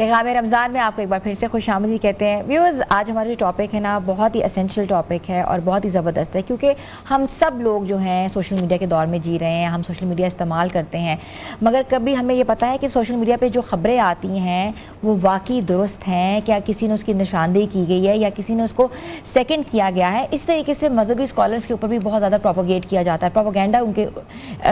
پیغام رمضان میں آپ کو ایک بار پھر سے خوش آمدید کہتے ہیں. ویورز, آج ہمارا جو ٹاپک ہے نا بہت ہی اسینشیل ٹاپک ہے اور بہت ہی زبردست ہے, کیونکہ ہم سب لوگ جو ہیں سوشل میڈیا کے دور میں جی رہے ہیں, ہم سوشل میڈیا استعمال کرتے ہیں, مگر کبھی ہمیں یہ پتہ ہے کہ سوشل میڈیا پہ جو خبریں آتی ہیں وہ واقعی درست ہیں, کیا کسی نے اس کی نشاندہی کی گئی ہے یا کسی نے اس کو سیکنڈ کیا گیا ہے. اس طریقے سے مذہبی اسکالرس کے اوپر بھی بہت زیادہ پروپوگیٹ کیا جاتا ہے, پروپوگینڈا ان کے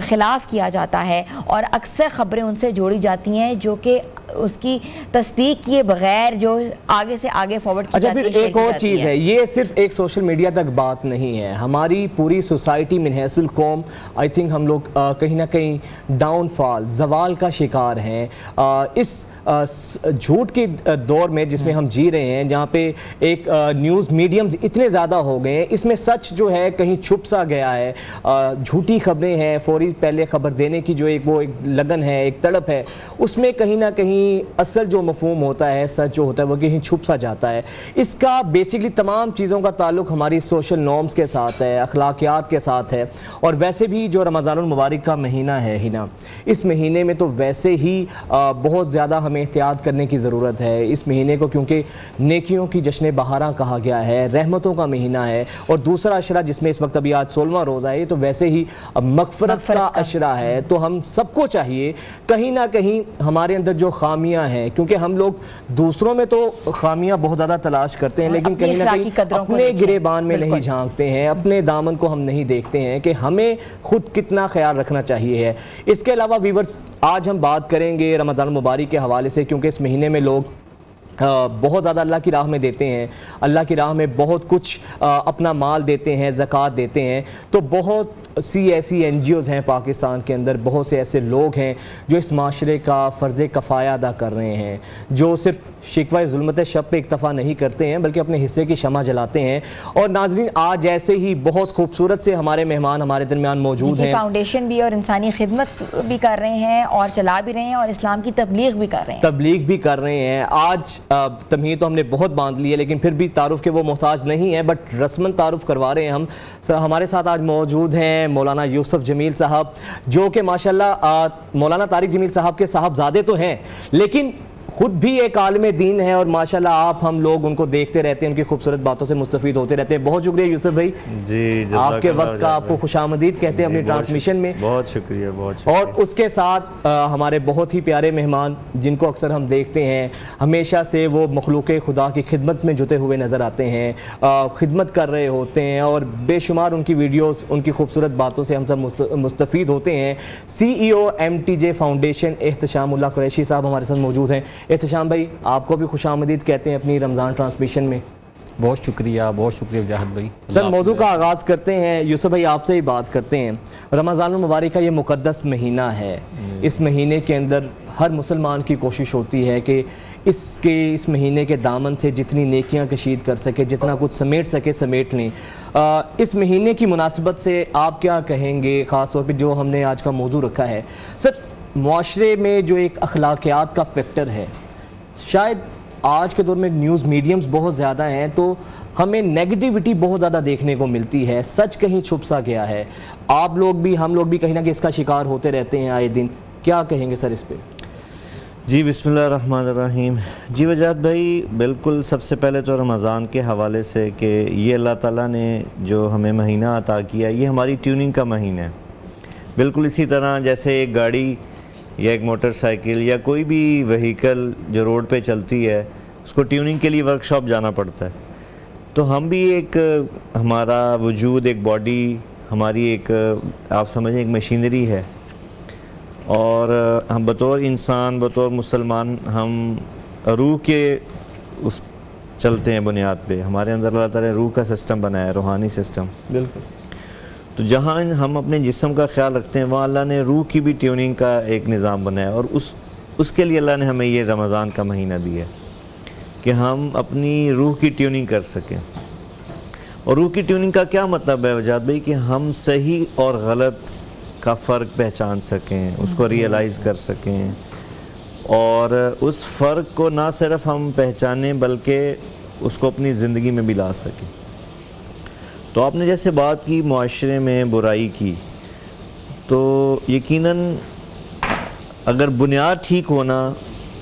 خلاف کیا جاتا ہے اور اکثر خبریں ان سے جوڑی جاتی ہیں جو کہ اس کی تصدیق کیے بغیر جو آگے سے آگے فارورڈ کی اچھا, جاتی پھر ہے. ایک اور چیز ہے, یہ صرف ایک سوشل میڈیا تک بات نہیں ہے, ہماری پوری سوسائٹی من حیث القوم آئی تھنک ہم لوگ کہیں نہ کہیں ڈاؤن فال, زوال کا شکار ہیں اس جھوٹ کے دور میں جس میں ہم جی رہے ہیں, جہاں پہ ایک نیوز میڈیمز اتنے زیادہ ہو گئے ہیں, اس میں سچ جو ہے کہیں چھپ سا گیا ہے, جھوٹی خبریں ہیں, فوری پہلے خبر دینے کی جو ایک لگن ہے, ایک تڑپ ہے, اس میں کہیں نہ کہیں اصل جو مفہوم ہوتا ہے, سچ جو ہوتا ہے وہ کہیں چھپ سا جاتا ہے. اس کا بیسکلی تمام چیزوں کا تعلق ہماری سوشل نارمز کے ساتھ ہے, اخلاقیات کے ساتھ ہے. اور ویسے بھی جو رمضان المبارک کا مہینہ ہے ہی نا, اس مہینے میں تو ویسے ہی بہت زیادہ ہمیں احتیاط کرنے کی ضرورت ہے. اس مہینے کو کیونکہ نیکیوں کی جشن بہارا کہا گیا ہے, رحمتوں کا مہینہ ہے, اور دوسرا اشرہ جس میں اس وقت ابھی آج 16واں روزہ ہے, یہ تو ویسے ہی مغفرت کا اشرہ ہے. تو ہم سب کو چاہیے کہیں نہ کہیں ہمارے اندر جو خامیاں ہیں, کیونکہ ہم لوگ دوسروں میں تو خامیاں بہت زیادہ تلاش کرتے ہیں لیکن کہیں نہ کہیں اپنے گریبان میں نہیں جھانکتے ہیں, اپنے دامن کو ہم نہیں دیکھتے ہیں کہ ہمیں خود کتنا خیال رکھنا چاہیے ہے. اس کے علاوہ ویورز, آج ہم بات کریں گے رمضان المبارک کے حوالے سے, کیونکہ اس مہینے میں لوگ بہت زیادہ اللہ کی راہ میں دیتے ہیں, اللہ کی راہ میں بہت کچھ اپنا مال دیتے ہیں, زکوٰۃ دیتے ہیں. تو بہت سی ایسی این جی اوز ہیں پاکستان کے اندر, بہت سے ایسے لوگ ہیں جو اس معاشرے کا فرض کفایہ ادا کر رہے ہیں, جو صرف شکوہ ظلمت شب پہ اکتفا نہیں کرتے ہیں بلکہ اپنے حصے کی شمع جلاتے ہیں. اور ناظرین, آج ایسے ہی بہت خوبصورت سے ہمارے مہمان ہمارے درمیان موجود ہیں. فاؤنڈیشن بھی اور انسانی خدمت بھی کر رہے ہیں اور چلا بھی رہے ہیں اور اسلام کی تبلیغ بھی کر رہے ہیں. آج تمہید تو ہم نے بہت باندھ لی ہے لیکن پھر بھی تعارف کے وہ محتاج نہیں ہیں, بٹ رسماً تعارف کروا رہے ہیں ہم. ہمارے ساتھ آج موجود ہیں مولانا یوسف جمیل صاحب, جو کہ ماشاءاللہ مولانا طارق جمیل صاحب کے صاحبزادے تو ہیں لیکن خود بھی ایک عالم دین ہے, اور ماشاءاللہ آپ ہم لوگ ان کو دیکھتے رہتے ہیں, ان کی خوبصورت باتوں سے مستفید ہوتے رہتے ہیں. بہت شکریہ یوسف بھائی, جی آپ کے وقت کا, آپ کو خوش آمدید کہتے ہیں اپنی ٹرانسمیشن میں. بہت شکریہ, بہت شکریہ. اور اس کے ساتھ ہمارے بہت ہی پیارے مہمان جن کو اکثر ہم دیکھتے ہیں, ہمیشہ سے وہ مخلوق خدا کی خدمت میں جتے ہوئے نظر آتے ہیں, خدمت کر رہے ہوتے ہیں, اور بے شمار ان کی ویڈیوز, ان کی خوبصورت باتوں سے ہم سب مستفید ہوتے ہیں. سی ای او ایم ٹی جے فاؤنڈیشن احتشام اللہ قریشی صاحب ہمارے ساتھ موجود ہیں. احتشام بھائی, آپ کو بھی خوش آمدید کہتے ہیں اپنی رمضان ٹرانسمیشن میں. بہت شکریہ وجاہد بھائی. سر, موضوع کا آغاز کرتے ہیں. یوسف بھائی, آپ سے ہی بات کرتے ہیں. رمضان المبارک کا یہ مقدس مہینہ ہے, اس مہینے کے اندر ہر مسلمان کی کوشش ہوتی ہے کہ اس مہینے کے دامن سے جتنی نیکیاں کشید کر سکے, جتنا کچھ سمیٹ سکے سمیٹ لیں. اس مہینے کی مناسبت سے آپ کیا کہیں گے, خاص طور پہ جو ہم نے آج کا موضوع رکھا ہے؟ سر, معاشرے میں جو ایک اخلاقیات کا فیکٹر ہے, شاید آج کے دور میں نیوز میڈیمز بہت زیادہ ہیں تو ہمیں نیگیٹیوٹی بہت زیادہ دیکھنے کو ملتی ہے, سچ کہیں چھپ سا گیا ہے. آپ لوگ بھی, ہم لوگ بھی کہیں نہ کہیں اس کا شکار ہوتے رہتے ہیں آئے دن. کیا کہیں گے سر اس پہ؟ جی, بسم اللہ الرحمن الرحیم. جی وجاہد بھائی, بالکل سب سے پہلے تو رمضان کے حوالے سے کہ یہ اللہ تعالیٰ نے جو ہمیں مہینہ عطا کیا, یہ ہماری ٹیوننگ کا مہینہ ہے. بالکل اسی طرح جیسے ایک گاڑی یا ایک موٹر سائیکل یا کوئی بھی وہیکل جو روڈ پہ چلتی ہے, اس کو ٹیوننگ کے لیے ورک شاپ جانا پڑتا ہے. تو ہم بھی ایک, ہمارا وجود, ایک باڈی ہماری ایک, آپ سمجھیں, ایک مشینری ہے. اور ہم بطور انسان, بطور مسلمان, ہم روح کے اس چلتے ہیں بنیاد پہ. ہمارے اندر اللہ تعالیٰ نے روح کا سسٹم بنایا ہے, روحانی سسٹم. بالکل. تو جہاں ہم اپنے جسم کا خیال رکھتے ہیں وہاں اللہ نے روح کی بھی ٹیوننگ کا ایک نظام بنایا, اور اس کے لیے اللہ نے ہمیں یہ رمضان کا مہینہ دیا ہے کہ ہم اپنی روح کی ٹیوننگ کر سکیں. اور روح کی ٹیوننگ کا کیا مطلب ہے وجاہد بھائی, کہ ہم صحیح اور غلط کا فرق پہچان سکیں, اس کو ریئلائز کر سکیں, اور اس فرق کو نہ صرف ہم پہچانیں بلکہ اس کو اپنی زندگی میں بھی لا سکیں. تو آپ نے جیسے بات کی معاشرے میں برائی کی, تو یقیناً اگر بنیاد ٹھیک ہونا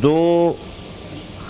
2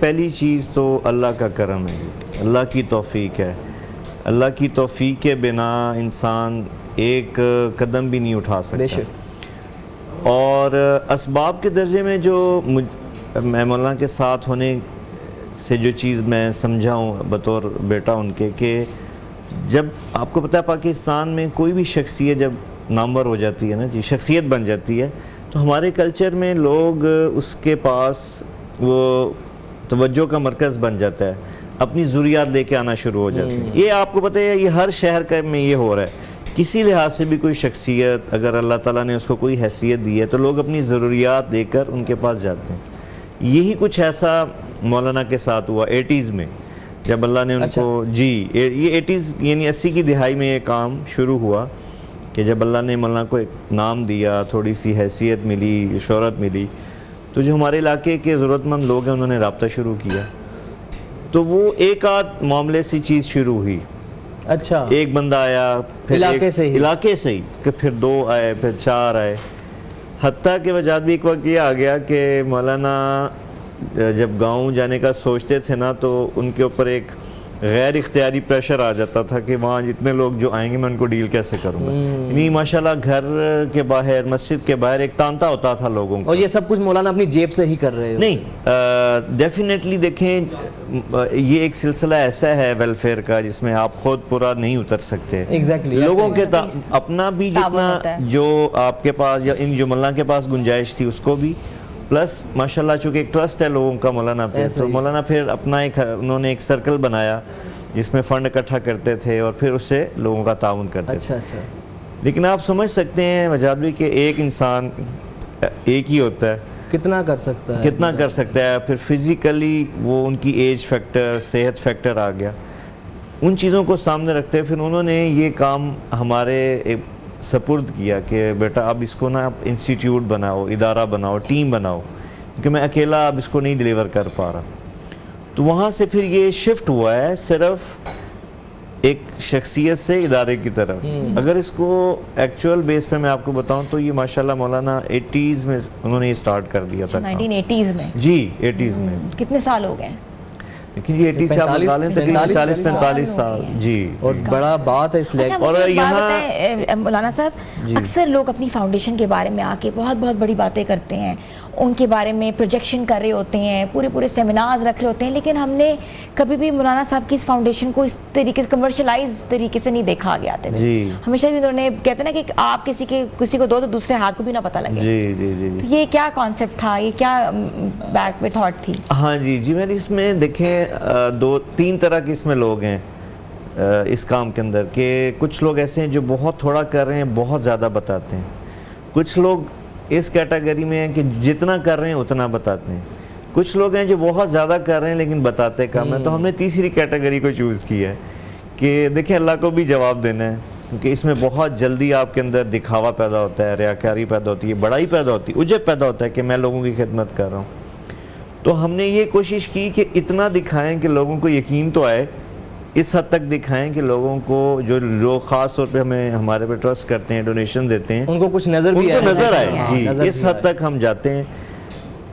پہلی چیز تو اللہ کا کرم ہے، اللہ کی توفیق ہے. اللہ کی توفیق کے بنا انسان ایک قدم بھی نہیں اٹھا بے سکتا. شک. اور اسباب کے درجے میں جو میں مولانا کے ساتھ ہونے سے جو چیز میں سمجھا ہوں بطور بیٹا ان کے، کہ جب آپ کو پتہ ہے پاکستان میں کوئی بھی شخصیت جب نامور ہو جاتی ہے نا جی، شخصیت بن جاتی ہے، تو ہمارے کلچر میں لوگ اس کے پاس وہ توجہ کا مرکز بن جاتا ہے، اپنی ضروریات لے کے آنا شروع ہو جاتی ہیں. یہ آپ کو پتہ ہے یہ ہر شہر کا میں یہ ہو رہا ہے. کسی لحاظ سے بھی کوئی شخصیت اگر اللہ تعالیٰ نے اس کو کوئی حیثیت دی ہے تو لوگ اپنی ضروریات دے کر ان کے پاس جاتے ہیں. یہی کچھ ایسا مولانا کے ساتھ ہوا 80s میں، جب اللہ نے ان کو جی یہ 80s یعنی 80 کی دہائی میں یہ کام شروع ہوا کہ جب اللہ نے مولانا کو ایک نام دیا، تھوڑی سی حیثیت ملی، شہرت ملی، تو جو ہمارے علاقے کے ضرورت مند لوگ ہیں انہوں نے رابطہ شروع کیا. تو وہ ایک آدھ معاملے سے چیز شروع ہوئی. اچھا، ایک بندہ آیا، پھر علاقے سے ہی کہ پھر 2 آئے، پھر 4 آئے، حتیٰ کہ وجاد بھی ایک وقت یہ آ گیا کہ مولانا جب گاؤں جانے کا سوچتے تھے نا تو ان کے اوپر ایک غیر اختیاری پریشر آ جاتا تھا کہ وہاں جتنے لوگ جو آئیں گے میں ان کو ڈیل کیسے کروں گا. یعنی ماشاءاللہ گھر کے باہر، مسجد کے باہر ایک تانتا ہوتا تھا لوگوں کو. اور یہ سب کچھ مولانا اپنی جیب سے ہی کر رہے ہیں؟ نہیں، ڈیفینیٹلی دیکھیں یہ ایک سلسلہ ایسا ہے ویلفیئر کا جس میں آپ خود پورا نہیں اتر سکتے. لوگوں کے اپنا بھی جتنا جو آپ کے پاس یا ان جو مولانا کے پاس گنجائش تھی اس کو بھی، پلس ماشاءاللہ چونکہ ایک ٹرسٹ ہے لوگوں کا مولانا پہ، تو مولانا پھر اپنا ایک انہوں نے ایک سرکل بنایا جس میں فنڈ اکٹھا کرتے تھے اور پھر اس سے لوگوں کا تعاون کرتے تھے. اچھا. لیکن آپ سمجھ سکتے ہیں وجاد بھی کہ ایک انسان ایک ہی ہوتا ہے، کتنا کر سکتا ہے. پھر فزیکلی وہ ان کی ایج فیکٹر، صحت فیکٹر آ گیا. ان چیزوں کو سامنے رکھتے پھر انہوں نے یہ کام ہمارے سپرد کیا کہ بیٹا اب اس کو نا آپ انسٹیٹیوٹ بناؤ، ادارہ بناؤ، ٹیم بناؤ، کیونکہ میں اکیلا اب اس کو نہیں ڈیلیور کر پا رہا. تو وہاں سے پھر یہ شفٹ ہوا ہے صرف ایک شخصیت سے ادارے کی طرف. اگر اس کو ایکچوئل بیس پہ میں آپ کو بتاؤں تو یہ ماشاءاللہ مولانا 80s میں انہوں نے یہ سٹارٹ کر دیا تھا. 1980s میں؟ جی 80s میں. کتنے سال ہو گئے؟ لیکن یہ 80 سے آپ لگا لیں تقریباً 40-45 سال. جی اور بڑا بات ہے اس لیے. اور یہاں مولانا صاحب اکثر لوگ اپنی فاؤنڈیشن کے بارے میں آ کے بہت بڑی باتیں کرتے ہیں، ان کے بارے میں پروجیکشن کر رہے ہوتے ہیں، پورے سیمینارز رکھ رہے ہوتے ہیں، لیکن ہم نے کبھی بھی مولانا صاحب کی اس فاؤنڈیشن کو اس طریقے سے کمرشلائز طریقے سے نہیں دیکھا گیا تھا. ہمیشہ بھی انہوں نے کہتے ہیں نا کہ آپ کسی کو دو تو دوسرے ہاتھ کو بھی نہ پتہ لگے. جی. تو یہ کیا کانسیپٹ تھا، یہ کیا بیک میں تھاٹ تھی؟ ہاں جی میں نے اس میں دیکھیں 2-3 طرح کے اس میں لوگ ہیں اس کام کے اندر، کہ کچھ لوگ ایسے ہیں جو بہت تھوڑا کر رہے ہیں، بہت زیادہ بتاتے ہیں. کچھ لوگ اس کیٹیگری میں ہیں کہ جتنا کر رہے ہیں اتنا بتاتے ہیں. کچھ لوگ ہیں جو بہت زیادہ کر رہے ہیں لیکن بتاتے کم ہیں. تو ہم نے تیسری کیٹیگری کو چوز کیا ہے کہ دیکھیں اللہ کو بھی جواب دینا ہے، کیونکہ اس میں بہت جلدی آپ کے اندر دکھاوا پیدا ہوتا ہے، ریاکاری پیدا ہوتی ہے، بڑائی پیدا ہوتی ہے، عجب پیدا ہوتا ہے کہ میں لوگوں کی خدمت کر رہا ہوں. تو ہم نے یہ کوشش کی کہ اتنا دکھائیں کہ لوگوں کو یقین تو آئے، اس حد تک دکھائیں کہ لوگوں کو جو لوگ خاص طور پہ ہمارے پہ ٹرسٹ کرتے ہیں، ڈونیشن دیتے ہیں، ان کو کچھ نظر آئے. جی اس حد تک ہم جاتے ہیں.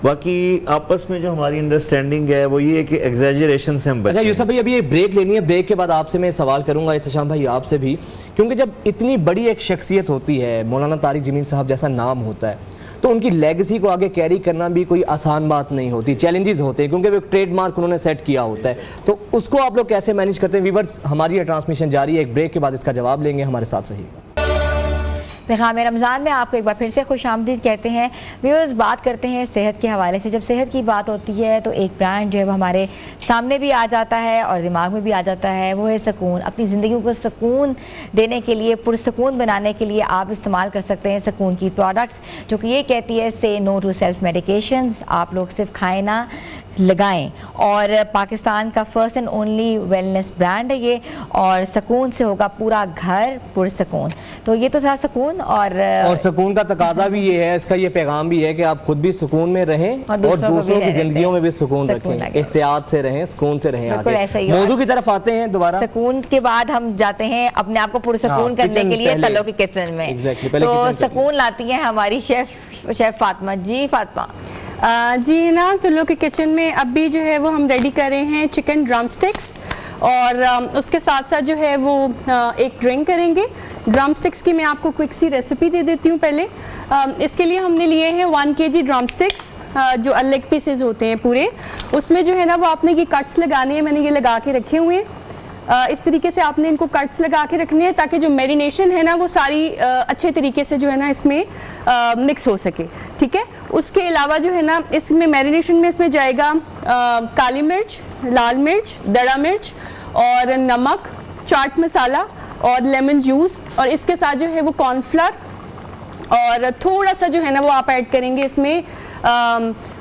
باقی آپس میں جو ہماری انڈرسٹینڈنگ ہے وہ یہ ہے کہ ایگزیجریشن سے ہم بچیں. اچھا یوسف بھائی ابھی ایک بریک لینی ہے، بریک کے بعد آپ سے میں سوال کروں گا، احتشام بھائی آپ سے بھی، کیونکہ جب اتنی بڑی ایک شخصیت ہوتی ہے، مولانا طارق جمیل صاحب جیسا نام ہوتا ہے، تو ان کی لیگسی کو آگے کیری کرنا بھی کوئی آسان بات نہیں ہوتی. چیلنجز ہوتے ہیں کیونکہ وہ ایک ٹریڈ مارک انہوں نے سیٹ کیا ہوتا ہے. تو اس کو آپ لوگ کیسے مینیج کرتے ہیں؟ ویورز ہماری یہ ٹرانسمیشن جاری ہے، ایک بریک کے بعد اس کا جواب لیں گے، ہمارے ساتھ رہیے گا. پیغام رمضان میں آپ کو ایک بار پھر سے خوش آمدید کہتے ہیں. ویورز بات کرتے ہیں صحت کے حوالے سے. جب صحت کی بات ہوتی ہے تو ایک برانڈ جو ہے وہ ہمارے سامنے بھی آ جاتا ہے اور دماغ میں بھی آ جاتا ہے، وہ ہے سکون. اپنی زندگیوں کو سکون دینے کے لیے، پرسکون بنانے کے لیے آپ استعمال کر سکتے ہیں سکون کی پروڈکٹس، جو کہ یہ کہتی ہے سے نو ٹو سیلف میڈیکیشنز. آپ لوگ صرف کھائیں نہ، لگائیں. اور پاکستان کا first and only wellness brand ہے یہ، اور سکون سے ہوگا پورا گھر پرسکون. تو یہ تو تھا سکون. اور سکون کا تقاضا بھی یہ ہے، اس کا یہ پیغام بھی ہے کہ آپ خود بھی سکون میں رہیں اور دوسروں کی زندگیوں میں بھی سکون رکھیں. احتیاط سے رہیں، سکون سے رہیں. موضوع کی طرف آتے ہیں دوبارہ. سکون کے بعد ہم جاتے ہیں اپنے آپ کو پرسکون کرنے کے لیے تلو کی کچن میں. تو سکون لاتی ہیں ہماری شیف فاطمہ. جی فاطمہ، جی نا تلو کے کچن میں اب بھی جو ہے وہ ہم ریڈی کر رہے ہیں چکن ڈرم سٹکس، اور اس کے ساتھ ساتھ جو ہے وہ ایک ڈرنک کریں گے۔ ڈرم سٹکس کی میں آپ کو کوئک سی ریسیپی دے دیتی ہوں پہلے۔ اس کے لیے ہم نے لیے ہیں 1 kg ڈرم سٹکس، جو لیگ پیسز ہوتے ہیں پورے، اس میں جو ہے نا وہ آپ نے یہ کٹس لگانے ہیں، میں نے یہ لگا کے رکھے ہوئے ہیں۔ اس طریقے سے آپ نے ان کو کٹس لگا کے رکھنے ہیں تاکہ جو میرینیشن ہے نا وہ ساری اچھے طریقے سے جو ہے نا اس میں مکس ہو سکے، ٹھیک ہے۔ اس کے علاوہ جو ہے نا اس میں میرینیشن میں اس میں جائے گا کالی مرچ، لال مرچ، دڑا مرچ اور نمک، چاٹ مسالہ اور لیمن جوس، اور اس کے ساتھ جو ہے وہ کارن فلاور، اور تھوڑا سا جو ہے نا وہ آپ ایڈ کریں گے اس میں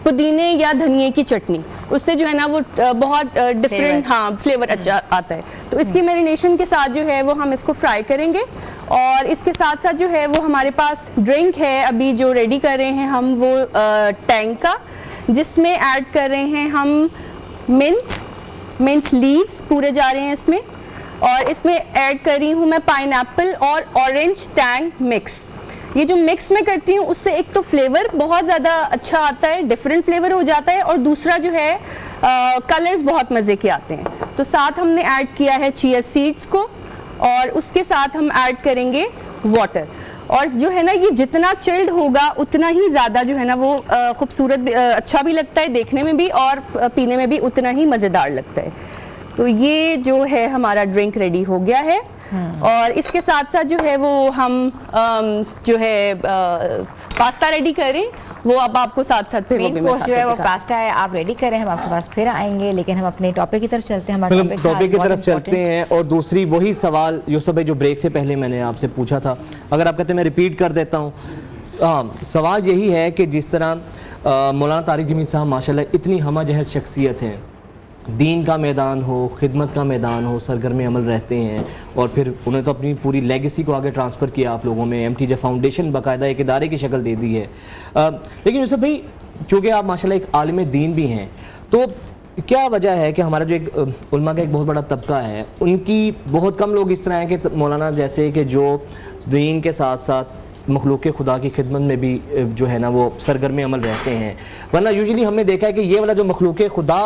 پودینے یا دھنیے کی چٹنی، اس سے جو ہے نا وہ بہت ڈفرینٹ فلیور اچھا آتا ہے۔ تو اس کی میرینیشن کے ساتھ جو ہے وہ ہم اس کو فرائی کریں گے، اور اس کے ساتھ ساتھ جو ہے وہ ہمارے پاس ڈرنک ہے ابھی جو ریڈی کر رہے ہیں ہم، وہ ٹینگ کا، جس میں ایڈ کر رہے ہیں ہم منٹ لیوز پورے جا رہے ہیں اس میں، اور اس میں ایڈ کر رہی ہوں میں پائن ایپل اور اورنج ٹینگ مکس۔ یہ جو مکس میں کرتی ہوں اس سے ایک تو فلیور بہت زیادہ اچھا آتا ہے، ڈفرینٹ فلیور ہو جاتا ہے، اور دوسرا جو ہے کلرز بہت مزے کے آتے ہیں۔ تو ساتھ ہم نے ایڈ کیا ہے چیا سیڈز کو، اور اس کے ساتھ ہم ایڈ کریں گے واٹر، اور جو ہے نا یہ جتنا چلڈ ہوگا اتنا ہی زیادہ جو ہے نا وہ خوبصورت اچھا بھی لگتا ہے دیکھنے میں بھی، اور پینے میں بھی اتنا ہی مزیدار لگتا ہے۔ تو یہ جو ہے ہمارا ڈرنک ریڈی ہو گیا ہے، اور اس کے ساتھ ساتھ جو ہے وہ ہم جو ہے پاستا ریڈی کریں، وہ اب آپ کو ساتھ ساتھ پھر وہ بھی مین کورس جو ہے وہ پاستا ہے، آپ ریڈی کریں، ہم آپ کے پاس پھر آئیں گے، لیکن ہم اپنے ٹاپک کی طرف چلتے ہیں۔ ہمارا ٹاپک کی طرف چلتے ہیں، اور دوسری وہی سوال یوسف بھائی جو بریک سے پہلے میں نے آپ سے پوچھا تھا، اگر آپ کہتے ہیں میں ریپیٹ کر دیتا ہوں۔ سوال یہی ہے کہ جس طرح مولانا طارق جمیل صاحب ماشاءاللہ اتنی ہمہ جہت شخصیت ہیں، دین کا میدان ہو، خدمت کا میدان ہو، سرگرم عمل رہتے ہیں، اور پھر انہیں تو اپنی پوری لیگیسی کو آگے ٹرانسفر کیا آپ لوگوں میں، ایم ٹی جے فاؤنڈیشن باقاعدہ ایک ادارے کی شکل دے دی ہے۔ لیکن یوسف بھائی چونکہ آپ ماشاءاللہ ایک عالم دین بھی ہیں، تو کیا وجہ ہے کہ ہمارا جو ایک علماء کا ایک بہت بڑا طبقہ ہے، ان کی بہت کم لوگ اس طرح ہیں کہ مولانا جیسے کہ جو دین کے ساتھ ساتھ مخلوق خدا کی خدمت میں بھی جو ہے نا وہ سرگرم عمل رہتے ہیں، ورنہ یوزلی ہم نے دیکھا ہے کہ یہ والا جو مخلوق خدا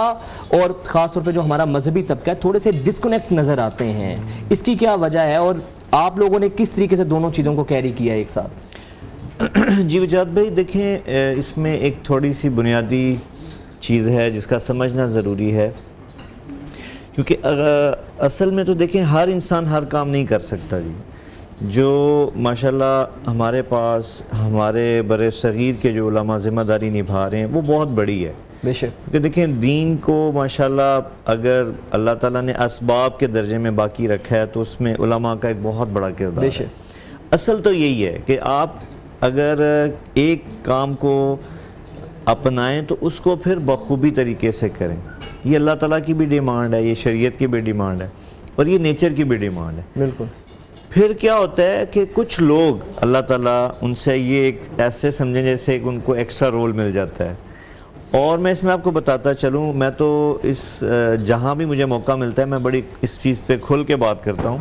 اور خاص طور پہ جو ہمارا مذہبی طبقہ ہے تھوڑے سے ڈسکنیکٹ نظر آتے ہیں، اس کی کیا وجہ ہے، اور آپ لوگوں نے کس طریقے سے دونوں چیزوں کو کیری کیا ایک ساتھ؟ جی وجاد بھائی دیکھیں، اس میں ایک تھوڑی سی بنیادی چیز ہے جس کا سمجھنا ضروری ہے، کیونکہ اصل میں تو دیکھیں ہر انسان ہر کام نہیں کر سکتا جی۔ جو ماشاءاللہ ہمارے پاس ہمارے بر صغیر کے جو علماء ذمہ داری نبھا رہے ہیں وہ بہت بڑی ہے، بے شک، کیونکہ دیکھیں دین کو ماشاءاللہ اگر اللہ تعالیٰ نے اسباب کے درجے میں باقی رکھا ہے تو اس میں علماء کا ایک بہت بڑا کردار بے ہے۔ شک، اصل تو یہی ہے کہ آپ اگر ایک کام کو اپنائیں تو اس کو پھر بخوبی طریقے سے کریں، یہ اللہ تعالیٰ کی بھی ڈیمانڈ ہے، یہ شریعت کی بھی ڈیمانڈ ہے، اور یہ نیچر کی بھی ڈیمانڈ ہے۔ بالکل۔ پھر کیا ہوتا ہے کہ کچھ لوگ اللہ تعالیٰ ان سے یہ ایک ایسے سمجھیں جیسے کہ ان کو ایکسٹرا رول مل جاتا ہے، اور میں اس میں آپ کو بتاتا چلوں، میں تو اس جہاں بھی مجھے موقع ملتا ہے میں بڑی اس چیز پہ کھل کے بات کرتا ہوں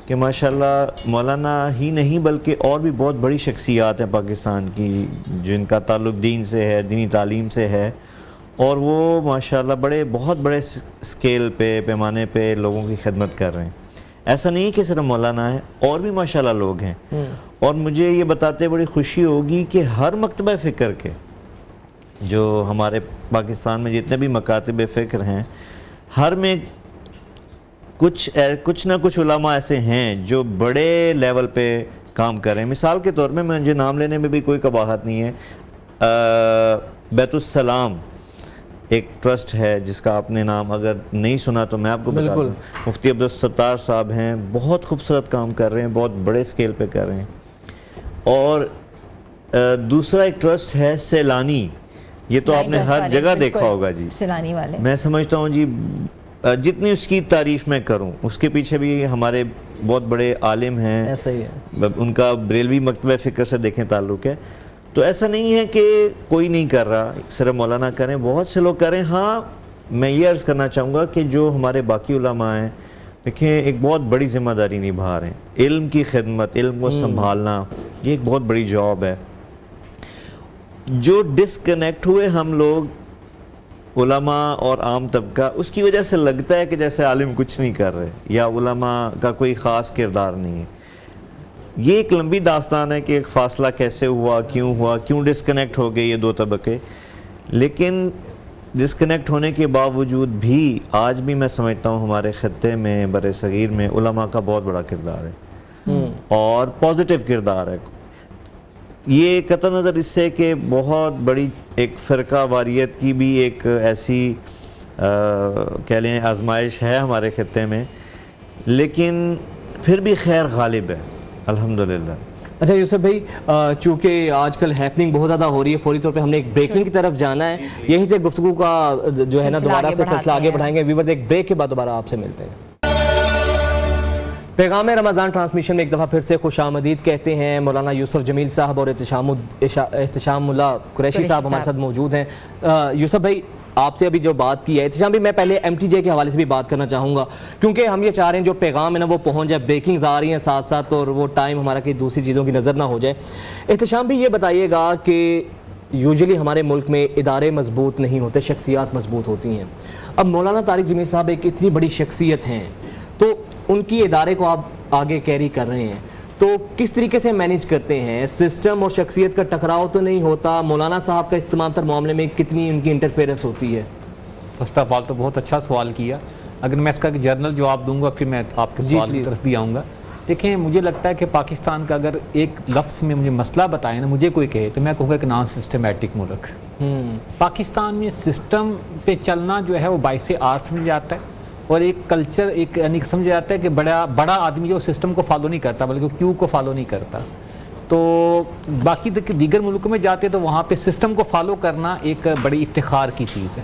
کہ ماشاءاللہ مولانا ہی نہیں بلکہ اور بھی بہت بڑی شخصیات ہیں پاکستان کی جن کا تعلق دین سے ہے، دینی تعلیم سے ہے، اور وہ ماشاءاللہ بہت بڑے اسکیل پہ پیمانے پہ لوگوں کی خدمت کر رہے ہیں۔ ایسا نہیں کہ صرف مولانا ہے، اور بھی ماشاءاللہ لوگ ہیں، اور مجھے یہ بتاتے بڑی خوشی ہوگی کہ ہر مکتبہ فکر کے جو ہمارے پاکستان میں جتنے بھی مکاتب فکر ہیں، ہر میں کچھ نہ کچھ علماء ایسے ہیں جو بڑے لیول پہ کام کر رہے ہیں۔ مثال کے طور میں مجھے نام لینے میں بھی کوئی قباحت نہیں ہے، بیت السلام ایک ٹرسٹ ہے جس کا آپ نے نام اگر نہیں سنا تو میں آپ کو بتا دوں، مفتی عبدالستار صاحب ہیں، بہت خوبصورت کام کر رہے ہیں، بہت بڑے اسکیل پہ کر رہے ہیں۔ اور دوسرا ایک ٹرسٹ ہے سیلانی، یہ تو آپ نے ہر جگہ دیکھا ہوگا جی، سیلانی والے، میں سمجھتا ہوں جی جتنی اس کی تعریف میں کروں، اس کے پیچھے بھی ہمارے بہت بڑے عالم ہیں، ایسا ہی ہے، ان کا بریلوی مکتبہ فکر سے دیکھیں تعلق ہے۔ تو ایسا نہیں ہے کہ کوئی نہیں کر رہا، صرف مولانا کریں، بہت سے لوگ کریں۔ ہاں میں یہ عرض کرنا چاہوں گا کہ جو ہمارے باقی علماء ہیں دیکھیں ایک بہت بڑی ذمہ داری نبھا رہے ہیں، علم کی خدمت، علم کو سنبھالنا، یہ ایک بہت بڑی جاب ہے۔ جو ڈسکنیکٹ ہوئے ہم لوگ علماء اور عام طبقہ، اس کی وجہ سے لگتا ہے کہ جیسے عالم کچھ نہیں کر رہے یا علماء کا کوئی خاص کردار نہیں ہے. یہ ایک لمبی داستان ہے کہ ایک فاصلہ کیسے ہوا، کیوں ڈسکنیکٹ ہو گئے یہ دو طبقے. لیکن ڈسکنیکٹ ہونے کے باوجود بھی آج بھی میں سمجھتا ہوں ہمارے خطے میں، بر صغیر میں علماء کا بہت بڑا کردار ہے اور پازیٹیو کردار ہے. یہ قطع نظر اس سے کہ بہت بڑی ایک فرقہ واریت کی بھی ایک ایسی کہہ لیں آزمائش ہے ہمارے خطے میں، لیکن پھر بھی خیر غالب ہے الحمدللہ. اچھا یوسف بھائی، چونکہ آج کل ہیپننگ بہت زیادہ ہو رہی ہے، فوری طور پہ ہم نے ایک بریکنگ کی طرف جانا ہے. یہیں سے گفتگو کا جو ہے نا دوبارہ سے سلسلہ آگے بڑھائیں گے. ویورز ایک بریک کے بعد دوبارہ آپ سے ملتے ہیں. پیغام رمضان ٹرانسمیشن میں ایک دفعہ پھر سے خوش آمدید کہتے ہیں. مولانا یوسف جمیل صاحب اور احتشام اللہ قریشی صاحب ہمارے ساتھ موجود ہیں. یوسف بھائی، آپ سے ابھی جو بات کی ہے، احتشام بھی میں پہلے MTJ کے حوالے سے بھی بات کرنا چاہوں گا، کیونکہ ہم یہ چاہ رہے ہیں جو پیغام ہے نا وہ پہنچ جائے. بریکنگز آ رہی ہیں ساتھ ساتھ اور وہ ٹائم ہمارا کہ دوسری چیزوں کی نظر نہ ہو جائے. احتشام بھی یہ بتائیے گا کہ یوزلی ہمارے ملک میں ادارے مضبوط نہیں ہوتے، شخصیات مضبوط ہوتی ہیں. اب مولانا طارق جمیل صاحب ایک اتنی بڑی شخصیت ہیں، تو ان کی ادارے کو آپ آگے کیری کر رہے ہیں، تو کس طریقے سے مینیج کرتے ہیں؟ سسٹم اور شخصیت کا ٹکراؤ تو نہیں ہوتا؟ مولانا صاحب کا اس تمام تر معاملے میں کتنی ان کی انٹرفیئرنس ہوتی ہے؟ فرسٹ آف آل تو بہت اچھا سوال کیا. اگر میں اس کا جرنل جواب دوں گا پھر میں آپ کے سوال کی طرف بھی آؤں گا. دیکھیں، مجھے لگتا ہے کہ پاکستان کا اگر ایک لفظ میں مجھے مسئلہ بتائے نا، مجھے کوئی کہے تو میں کہوں گا کہ نان سسٹمیٹک ملک. پاکستان میں سسٹم پہ چلنا جو ہے وہ باعث آر سمجھ جاتا ہے، اور ایک کلچر ایک یعنی سمجھا جاتا ہے کہ بڑا آدمی جو سسٹم کو فالو نہیں کرتا بلکہ کیو کو فالو نہیں کرتا. تو باقی دیگر ملکوں میں جاتے تو وہاں پہ سسٹم کو فالو کرنا ایک بڑی افتخار کی چیز ہے.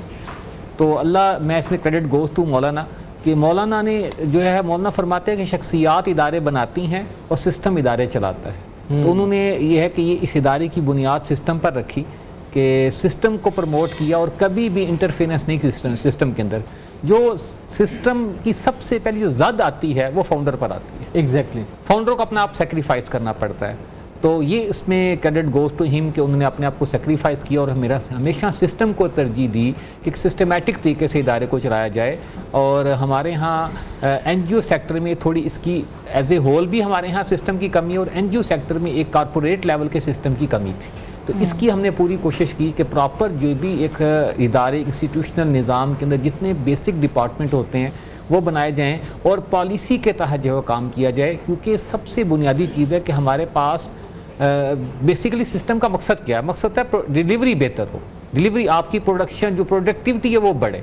تو اللہ، میں اس میں کریڈٹ گوز ٹو مولانا کہ مولانا نے جو ہے، مولانا فرماتے ہیں کہ شخصیات ادارے بناتی ہیں اور سسٹم ادارے چلاتا ہے. تو انہوں نے یہ ہے کہ یہ اس ادارے کی بنیاد سسٹم پر رکھی کہ سسٹم کو پروموٹ کیا اور کبھی بھی انٹرفیرنس نہیں کی سسٹم کے اندر. جو سسٹم کی سب سے پہلی جو زد آتی ہے وہ فاؤنڈر پر آتی ہے. ایگزیکٹلی فاؤنڈر کو اپنا آپ سیکریفائز کرنا پڑتا ہے. تو یہ اس میں کریڈٹ گوز ٹو ہم کہ انہوں نے اپنے آپ کو سیکریفائز کیا اور میرا ہمیشہ سسٹم کو ترجیح دی کہ ایک سسٹمیٹک طریقے سے ادارے کو چلایا جائے. اور ہمارے ہاں NGO سیکٹر میں تھوڑی اس کی ایز اے ہول بھی ہمارے ہاں سسٹم کی کمی ہے، اور NGO سیکٹر میں ایک کارپوریٹ لیول کے سسٹم کی کمی تھی. تو اس کی ہم نے پوری کوشش کی کہ پراپر جو بھی ایک ادارے انسٹیٹیوشنل نظام کے اندر جتنے بیسک ڈپارٹمنٹ ہوتے ہیں وہ بنائے جائیں اور پالیسی کے تحت جو ہے کام کیا جائے. کیونکہ سب سے بنیادی چیز ہے کہ ہمارے پاس بیسیکلی سسٹم کا مقصد کیا ہے؟ مقصد ہے ڈیلیوری بہتر ہو، ڈیلیوری آپ کی پروڈکشن جو پروڈکٹیوٹی ہے وہ بڑھے.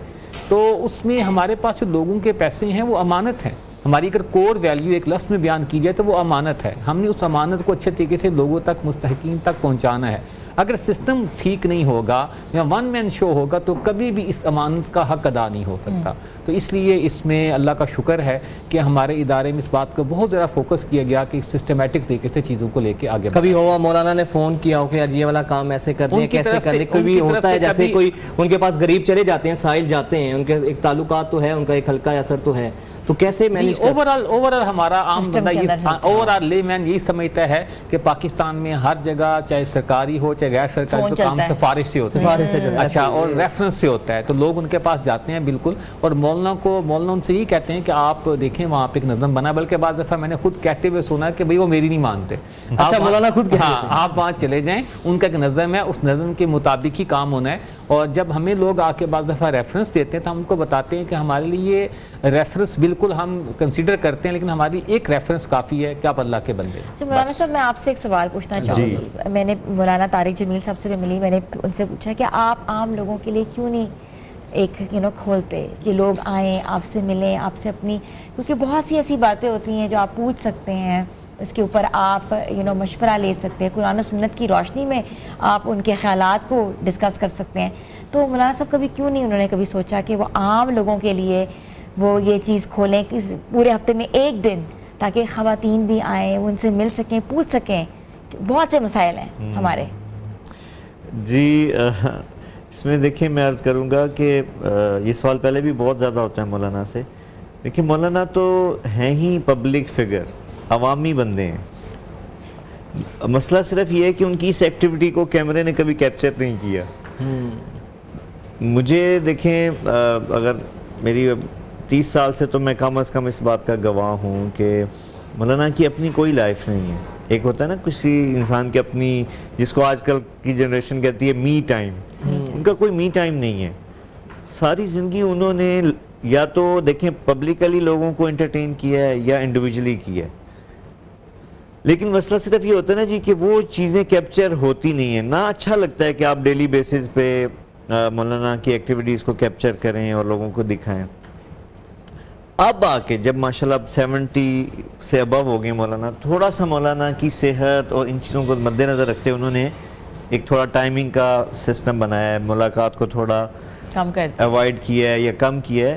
تو اس میں ہمارے پاس جو لوگوں کے پیسے ہیں وہ امانت ہیں. ہماری اگر کور ویلیو ایک لفظ میں بیان کی جائے تو وہ امانت ہے. ہم نے اس امانت کو اچھے طریقے سے لوگوں تک، مستحقین تک پہنچانا ہے. اگر سسٹم ٹھیک نہیں ہوگا یا ون مین شو ہوگا تو کبھی بھی اس امانت کا حق ادا نہیں ہو سکتا. تو اس لیے اس میں اللہ کا شکر ہے کہ ہمارے ادارے میں اس بات کو بہت زیادہ فوکس کیا گیا کہ سسٹمیٹک طریقے سے چیزوں کو لے کے آگے بڑھیں. کبھی ہوا مولانا نے فون کیا ہو کہ یہ والا کام ایسے کر دیں، کیسے کر دیں؟ کوئی بھی ہوتا ہے جیسے کوئی ان کے پاس غریب چلے جاتے ہیں، سائل جاتے ہیں، ان کے ایک تعلقات تو ہے، ان کا ایک ہلکا اثر تو ہے، تو کیسے مینیج اوورال ہمارا عام بندہ اوورال لے مین یہی سمجھتا ہے کہ پاکستان میں ہر جگہ چاہے سرکاری ہو چاہے غیر سرکاری تو کام سفارش سے ہوتا ہے. اچھا، اور ریفرنس سے ہوتا ہے تو لوگ ان کے پاس جاتے ہیں. بالکل. اور مولانا ان سے یہی کہتے ہیں کہ آپ دیکھیں وہاں پہ ایک نظم بنا، بلکہ بعض دفعہ میں نے خود کہتے ہوئے سنا کہ بھئی وہ میری نہیں مانتے. اچھا، مولانا خود کہتے ہیں ہاں، آپ وہاں چلے جائیں، ان کا ایک نظم ہے، اس نظم کے مطابق ہی کام ہونا ہے. اور جب ہمیں لوگ آ کے بعض دفعہ ریفرنس دیتے ہیں تو ہم ان کو بتاتے ہیں کہ ہمارے لیے ریفرنس بالکل ہم کنسیڈر کرتے ہیں، لیکن ہماری ایک ریفرنس کافی ہے کہ آپ اللہ کے بندے ہیں. مولانا صاحب، میں آپ سے ایک سوال پوچھنا چاہوں گی. میں نے مولانا طارق جمیل صاحب سے بھی ملی، میں نے ان سے پوچھا کہ آپ عام لوگوں کے لیے کیوں نہیں ایک کھولتے کہ لوگ آئیں، آپ سے ملیں، آپ سے اپنی، کیونکہ بہت سی ایسی باتیں ہوتی ہیں جو آپ پوچھ سکتے ہیں، اس کے اوپر آپ مشورہ لے سکتے ہیں، قرآن و سنت کی روشنی میں آپ ان کے خیالات کو ڈسکس کر سکتے ہیں. تو مولانا صاحب کبھی کیوں نہیں انہوں نے کبھی سوچا کہ وہ عام لوگوں کے لیے وہ یہ چیز کھولیں کہ پورے ہفتے میں ایک دن، تاکہ خواتین بھی آئیں، وہ ان سے مل سکیں، پوچھ سکیں؟ بہت سے مسائل ہیں ہمارے. جی، اس میں دیکھیں میں عرض کروں گا کہ یہ سوال پہلے بھی بہت زیادہ ہوتا ہے مولانا سے. دیکھیں، مولانا تو ہیں ہی پبلک فگر، عوامی بندے ہیں. مسئلہ صرف یہ ہے کہ ان کی اس ایکٹیویٹی کو کیمرے نے کبھی کیپچر نہیں کیا. مجھے دیکھیں اگر میری 30 سال سے تو میں کم از کم اس بات کا گواہ ہوں کہ مولانا کی اپنی کوئی لائف نہیں ہے. ایک ہوتا ہے نا کسی انسان کی اپنی, جس کو آج کل کی جنریشن کہتی ہے می ٹائم, ان کا کوئی می ٹائم نہیں ہے. ساری زندگی انہوں نے یا تو دیکھیں پبلکلی لوگوں کو انٹرٹین کیا ہے یا انڈیویجلی کیا ہے. لیکن مسئلہ صرف یہ ہوتا ہے نا جی کہ وہ چیزیں کیپچر ہوتی نہیں ہیں. نہ اچھا لگتا ہے کہ آپ ڈیلی بیسز پہ مولانا کی ایکٹیویٹیز کو کیپچر کریں اور لوگوں کو دکھائیں. اب آ کے جب ماشاءاللہ اب 70 سے ابو ہو گئے مولانا, تھوڑا سا مولانا کی صحت اور ان چیزوں کو مد نظر رکھتے انہوں نے ایک تھوڑا ٹائمنگ کا سسٹم بنایا ہے, ملاقات کو تھوڑا کم کرتے اوائڈ کیا ہے یا کم کیا ہے.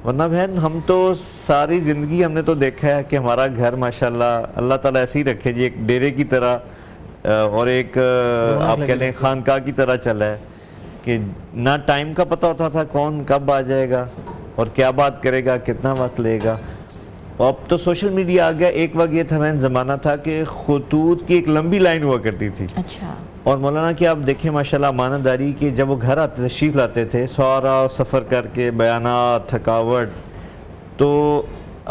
ورنہ بہن ہم تو ساری زندگی ہم نے تو دیکھا ہے کہ ہمارا گھر ماشاءاللہ اللہ تعالیٰ ایسے ہی رکھے جی, ایک ڈیرے کی طرح اور ایک آپ کہہ لیں خانقاہ کی طرح چلا ہے کہ نہ ٹائم کا پتہ ہوتا تھا کون کب آ جائے گا اور کیا بات کرے گا, کتنا وقت لے گا. اب تو سوشل میڈیا آ گیا. ایک وقت یہ تھا میں زمانہ تھا کہ خطوط کی ایک لمبی لائن ہوا کرتی تھی. اچھا. اور مولانا کی آپ دیکھیں ماشاءاللہ امانت داری کہ جب وہ گھر آتے تشریف لاتے تھے سارا سفر کر کے بیانات تھکاوٹ, تو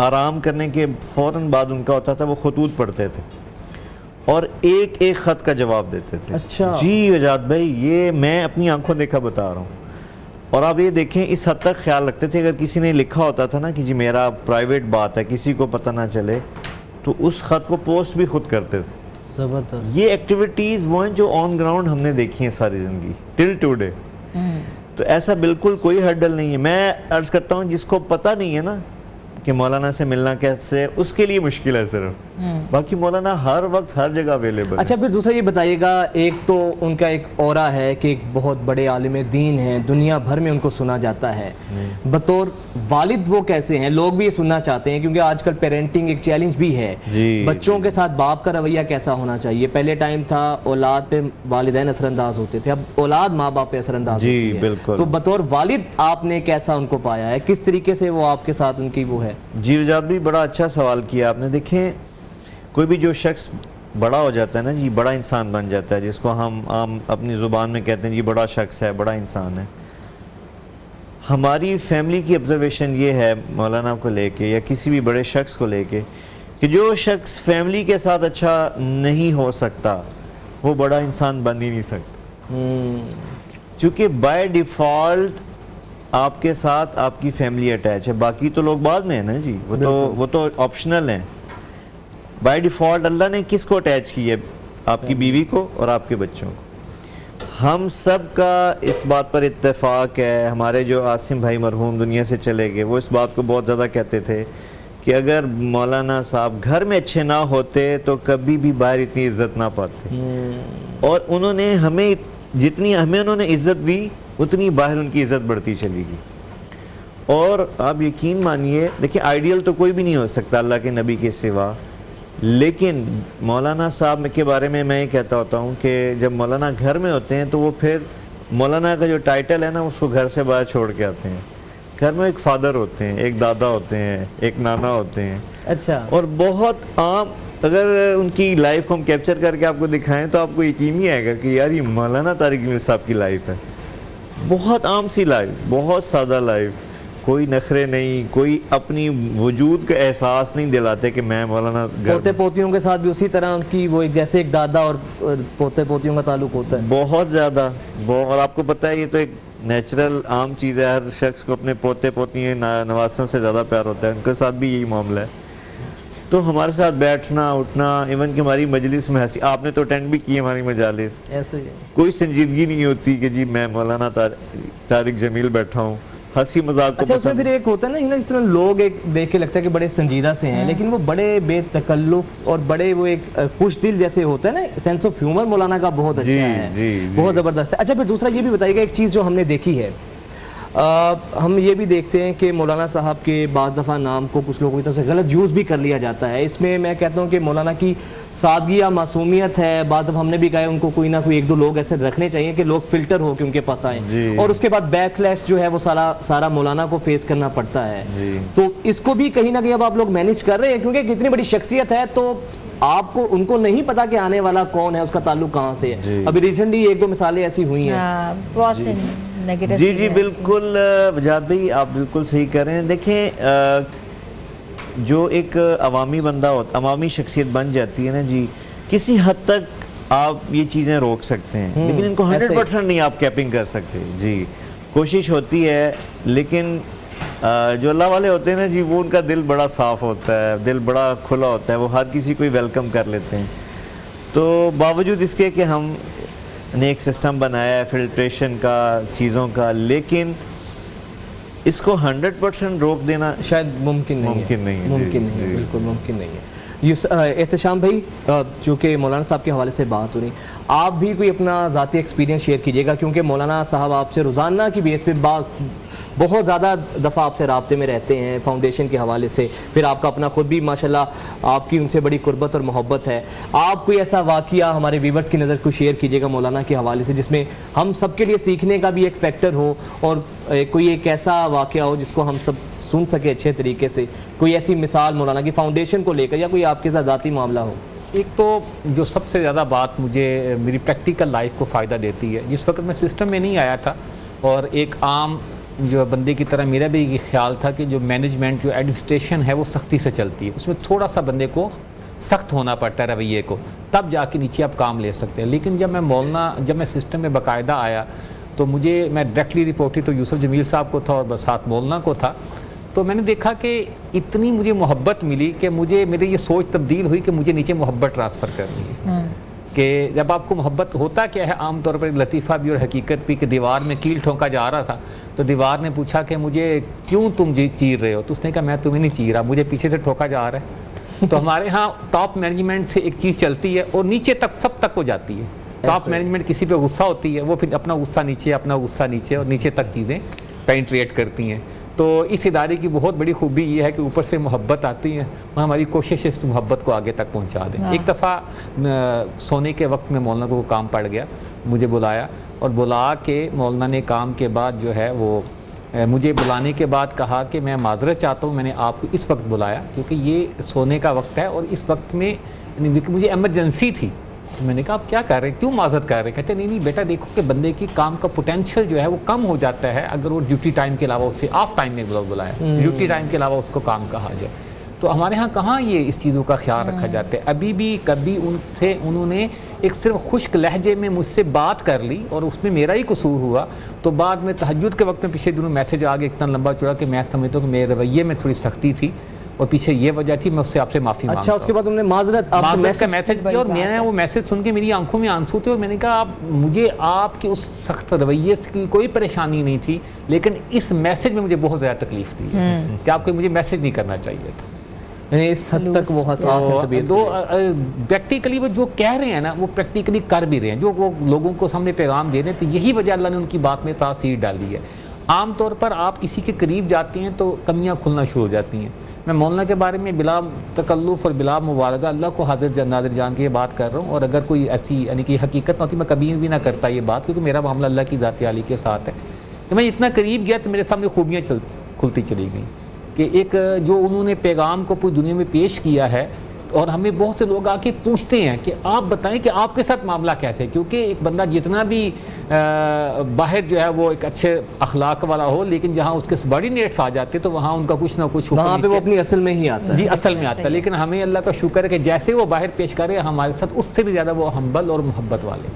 آرام کرنے کے فوراً بعد ان کا ہوتا تھا وہ خطوط پڑھتے تھے اور ایک ایک خط کا جواب دیتے تھے. اچھا جی وجاد بھائی یہ میں اپنی آنکھوں دیکھا بتا رہا ہوں. اور آپ یہ دیکھیں اس حد تک خیال رکھتے تھے اگر کسی نے لکھا ہوتا تھا نا کہ جی میرا پرائیویٹ بات ہے کسی کو پتہ نہ چلے, تو اس خط کو پوسٹ بھی خود کرتے تھے. زبردست. یہ ایکٹیویٹیز وہ ہیں جو آن گراؤنڈ ہم نے دیکھی ہیں ساری زندگی ٹل ٹوڈے. تو ایسا بالکل کوئی ہرڈل نہیں ہے. میں عرض کرتا ہوں جس کو پتہ نہیں ہے نا کہ مولانا سے ملنا کیسے, اس کے لیے مشکل ہے صرف, باقی مولانا ہر وقت ہر جگہ اویلیبل ہے. اچھا پھر دوسرا یہ بتائیے گا, ایک تو ان کا ایک اورا ہے کہ ایک بہت بڑے عالم دین ہیں, دنیا بھر میں ان کو سنا جاتا ہے. بطور والد وہ کیسے ہیں؟ لوگ بھی یہ سننا چاہتے ہیں کیونکہ آج کل پیرنٹنگ ایک چیلنج بھی ہے. بچوں کے ساتھ باپ کا رویہ کیسا ہونا چاہیے؟ پہلے ٹائم تھا اولاد پہ والدین اثر انداز ہوتے تھے, اب اولاد ماں باپ پہ اثر انداز ہوتی ہے. بالکل. تو بطور والد آپ نے کیسا ان کو پایا ہے, کس طریقے سے وہ آپ کے ساتھ ان کی وہ ہے؟ جی وجاد بھی بڑا اچھا سوال کیا آپ نے. دیکھیں کوئی بھی جو شخص بڑا ہو جاتا ہے نا جی, بڑا انسان بن جاتا ہے, جس کو ہم عام اپنی زبان میں کہتے ہیں جی بڑا شخص ہے, بڑا انسان ہے. ہماری فیملی کی آبزرویشن یہ ہے مولانا کو لے کے یا کسی بھی بڑے شخص کو لے کے کہ جو شخص فیملی کے ساتھ اچھا نہیں ہو سکتا وہ بڑا انسان بن ہی نہیں سکتا. چونکہ بائی ڈیفالٹ آپ کے ساتھ آپ کی فیملی اٹیچ ہے, باقی تو لوگ بعد میں ہیں نا جی, وہ تو آپشنل ہیں. بائی ڈیفالٹ اللہ نے کس کو اٹیچ کی ہے؟ آپ کی بیوی کو اور آپ کے بچوں کو. ہم سب کا اس بات پر اتفاق ہے. ہمارے جو عاصم بھائی مرحوم دنیا سے چلے گئے وہ اس بات کو بہت زیادہ کہتے تھے کہ اگر مولانا صاحب گھر میں اچھے نہ ہوتے تو کبھی بھی باہر اتنی عزت نہ پاتے. اور انہوں نے ہمیں جتنی ہمیں انہوں نے عزت دی اتنی باہر ان کی عزت بڑھتی چلی گئی. اور آپ یقین مانیے دیکھیں آئیڈیل تو کوئی بھی نہیں ہو سکتا اللہ کے نبی کے سوا, لیکن مولانا صاحب کے بارے میں یہ کہتا ہوتا ہوں کہ جب مولانا گھر میں ہوتے ہیں تو وہ پھر مولانا کا جو ٹائٹل ہے نا اس کو گھر سے باہر چھوڑ کے آتے ہیں. گھر میں ایک فادر ہوتے ہیں, ایک دادا ہوتے ہیں, ایک نانا ہوتے ہیں. اچھا. اور بہت عام اگر ان کی لائف کو ہم کیپچر کر کے آپ کو دکھائیں تو آپ کو یقین نہیں آئے گا کہ یار یہ مولانا طارق جمیل صاحب کی لائف ہے. بہت عام سی لائف, بہت سادہ لائف, کوئی نخرے نہیں, کوئی اپنی وجود کا احساس نہیں دلاتے کہ میں مولانا. پوتے پوتیوں کے ساتھ بھی اسی طرح ان کی وہ جیسے ایک دادا اور پوتے پوتیوں کا تعلق ہوتا ہے بہت زیادہ. اور آپ کو پتہ ہے یہ تو ایک نیچرل عام چیز ہے, ہر شخص کو اپنے پوتے پوتیاں نواسوں سے زیادہ پیار ہوتا ہے, ان کے ساتھ بھی یہی معاملہ ہے. تو ہمارے ساتھ بیٹھنا اٹھنا, ایون کہ ہماری مجلس میں ہنسی, آپ نے تو اٹینڈ بھی کی ہماری مجالس, ایسے ہی کوئی سنجیدگی نہیں ہوتی کہ جی میں مولانا طارق جمیل بیٹھا ہوں, ہنسی مذاق کو اچھا. اس میں پسند. پھر ایک ہوتا ہے نا جس طرح لوگ ایک دیکھ کے لگتا ہے کہ بڑے سنجیدہ سے ہیں لیکن وہ بڑے بے تکلف اور بڑے وہ ایک خوش دل جیسے ہوتا ہے نا, سینس آف ہیومر مولانا کا بہت اچھا ہے, بہت زبردست ہے. اچھا پھر دوسرا یہ بھی بتائیے گا ایک چیز جو ہم نے دیکھی ہے, ہم یہ بھی دیکھتے ہیں کہ مولانا صاحب کے بعض دفعہ نام کو کچھ لوگوں کی طرف سے غلط یوز بھی کر لیا جاتا ہے. اس میں میں کہتا ہوں کہ مولانا کی سادگی یا معصومیت ہے. بعض دفعہ ہم نے بھی کہا ہے ان کو کوئی نہ کوئی ایک دو لوگ ایسے رکھنے چاہیے کہ لوگ فلٹر ہو کے ان کے پاس آئیں, اور اس کے بعد بیک لیش جو ہے وہ سارا مولانا کو فیس کرنا پڑتا ہے. تو اس کو بھی کہیں نہ کہیں اب آپ لوگ مینیج کر رہے ہیں کیونکہ اتنی بڑی شخصیت ہے تو آپ کو ان کو نہیں پتا کہ آنے والا کون ہے, اس کا تعلق کہاں سے ہے. ابھی ریسنٹلی ایک دو مثالیں ایسی ہوئی ہیں. بہت سے نیگیٹو. جی بالکل وجاد بھائی آپ بالکل صحیح کر رہے ہیں. دیکھیں جو ایک عوامی بندہ ہوتا, عوامی شخصیت بن جاتی ہے نا جی, کسی حد تک آپ یہ چیزیں روک سکتے ہیں, لیکن ان کو 100% نہیں آپ کیپنگ کر سکتے. جی کوشش ہوتی ہے, لیکن جو اللہ والے ہوتے ہیں نا جی, وہ ان کا دل بڑا صاف ہوتا ہے, دل بڑا کھلا ہوتا ہے, وہ ہر کسی کو ویلکم کر لیتے ہیں. تو باوجود اس کے کہ ہم نے ایک سسٹم بنایا ہے فلٹریشن کا, چیزوں کا, لیکن اس کو 100% روک دینا شاید ممکن نہیں ہے. بالکل ممکن نہیں ہے. احتشام بھائی, چونکہ مولانا صاحب کے حوالے سے بات ہو رہی, آپ بھی کوئی اپنا ذاتی ایکسپیرینس شیئر کیجیے گا, کیونکہ مولانا صاحب آپ سے روزانہ کی بیس پہ بہت زیادہ دفعہ آپ سے رابطے میں رہتے ہیں فاؤنڈیشن کے حوالے سے, پھر آپ کا اپنا خود بھی ماشاءاللہ آپ کی ان سے بڑی قربت اور محبت ہے. آپ کوئی ایسا واقعہ ہمارے ویورز کی نظر کو شیئر کیجیے گا مولانا کے حوالے سے, جس میں ہم سب کے لیے سیکھنے کا بھی ایک فیکٹر ہو, اور کوئی ایک ایسا واقعہ ہو جس کو ہم سب سن سکے اچھے طریقے سے. کوئی ایسی مثال مولانا کی فاؤنڈیشن کو لے کر, یا کوئی آپ کے ساتھ ذاتی معاملہ ہو. ایک تو جو سب سے زیادہ بات مجھے میری پریکٹیکل لائف کو فائدہ دیتی ہے, جس وقت میں سسٹم میں نہیں آیا تھا, اور ایک عام جو بندے کی طرح میرا بھی یہ خیال تھا کہ جو مینجمنٹ, جو ایڈمنسٹریشن ہے وہ سختی سے چلتی ہے, اس میں تھوڑا سا بندے کو سخت ہونا پڑتا ہے رویے کو, تب جا کے نیچے آپ کام لے سکتے ہیں. لیکن جب میں سسٹم میں باقاعدہ آیا, تو میں ڈائریکٹلی رپورٹ ہی تو یوسف جمیل صاحب کو تھا اور ساتھ مولانا کو تھا. تو میں نے دیکھا کہ اتنی مجھے محبت ملی کہ میری یہ سوچ تبدیل ہوئی کہ مجھے نیچے محبت ٹرانسفر کرنی ہے. کہ جب آپ کو محبت ہوتا کیا ہے, عام طور پر لطیفہ بھی اور حقیقت بھی, کہ دیوار میں کیل ٹھونکا جا رہا تھا, تو دیوار نے پوچھا کہ مجھے کیوں تم چیر رہے ہو, تو اس نے کہا میں تمہیں نہیں چیر رہا, مجھے پیچھے سے ٹھوکا جا رہا ہے. تو ہمارے ہاں ٹاپ مینجمنٹ سے ایک چیز چلتی ہے اور نیچے تک سب تک ہو جاتی ہے. ٹاپ مینجمنٹ کسی پہ غصہ ہوتی ہے, وہ پھر اپنا غصہ نیچے اور نیچے تک چیزیں پینٹریٹ کرتی ہیں. تو اس ادارے کی بہت بڑی خوبی یہ ہے کہ اوپر سے محبت آتی ہے, اور ہماری کوشش اس محبت کو آگے تک پہنچا دیں. ایک دفعہ سونے کے وقت میں مولانا کو کام پڑ گیا, مجھے بلایا, اور بلا کے مولانا نے کام کے بعد جو ہے وہ مجھے بلانے کے بعد کہا کہ میں معذرت چاہتا ہوں, میں نے آپ کو اس وقت بلایا کیونکہ یہ سونے کا وقت ہے, اور اس وقت میں مجھے ایمرجنسی تھی. میں نے کہا آپ کیا کر رہے ہیں, کیوں معذرت کر رہے ہیں؟ کہتے نہیں بیٹا دیکھو کہ بندے کی کام کا پوٹینشیل جو ہے وہ کم ہو جاتا ہے اگر وہ ڈیوٹی ٹائم کے علاوہ اس سے آف ٹائم میں بلایا, ڈیوٹی ٹائم کے علاوہ اس کو کام کہا جائے. تو ہمارے ہاں کہاں یہ اس چیزوں کا خیال رکھا جاتا ہے. ابھی بھی کبھی انہوں نے ایک صرف خشک لہجے میں مجھ سے بات کر لی, اور اس میں میرا ہی قصور ہوا. تو بعد میں تہجد کے وقت میں پچھلے دنوں میسج آ گیا اتنا لمبا چوڑا کہ میں سمجھتا ہوں کہ میرے رویے میں تھوڑی سختی تھی, اور پیچھے یہ وجہ تھی, میں اس سے آپ سے معافی مانگتا ہوں. اچھا, اس کے بعد انہوں نے معذرت کا میسج کیا, اور میں نے وہ میسج سن کے میری آنکھوں میں آنسو تھے, اور میں نے کہا مجھے آپ کے اس سخت رویے کی کوئی پریشانی نہیں تھی, لیکن اس میسج میں مجھے بہت زیادہ تکلیف تھی کہ آپ کو مجھے میسج نہیں کرنا چاہیے تھا. یعنی اس حد تک وہ حساس ہے طبیعت. تو پریکٹیکلی وہ جو کہہ رہے ہیں نا, وہ پریکٹیکلی کر بھی رہے ہیں, جو وہ لوگوں کو سامنے پیغام دے رہے ہیں. تو یہی وجہ اللہ نے ان کی بات میں تاثیر ڈالی ہے. عام طور پر آپ کسی کے قریب جاتے ہیں تو کمیاں کھلنا شروع ہو جاتی ہیں. میں مولانا کے بارے میں بلا تکلف اور بلا مبالغہ اللہ کو حاضر ناظر جان کے یہ بات کر رہا ہوں, اور اگر کوئی ایسی یعنی کہ حقیقت نہ ہوتی میں کبھی بھی نہ کرتا یہ بات, کیونکہ میرا معاملہ اللہ کی ذات عالی کے ساتھ ہے. کہ میں اتنا قریب گیا تو میرے سامنے خوبیاں کھلتی چلی گئیں, کہ ایک جو انہوں نے پیغام کو پوری دنیا میں پیش کیا ہے, اور ہمیں بہت سے لوگ آ کے پوچھتے ہیں کہ آپ بتائیں کہ آپ کے ساتھ معاملہ کیسے ہے. کیونکہ ایک بندہ جتنا بھی باہر جو ہے وہ ایک اچھے اخلاق والا ہو, لیکن جہاں اس کے سبارڈینیٹس آ جاتے تو وہاں ان کا کچھ نہ کچھ وہاں پہ وہ اپنی اصل میں ہی آتا ہے. جی اصل میں آتا ہے. لیکن ہمیں اللہ کا شکر ہے کہ جیسے وہ باہر پیش کرے ہمارے ساتھ اس سے بھی زیادہ وہ ہمبل اور محبت والے.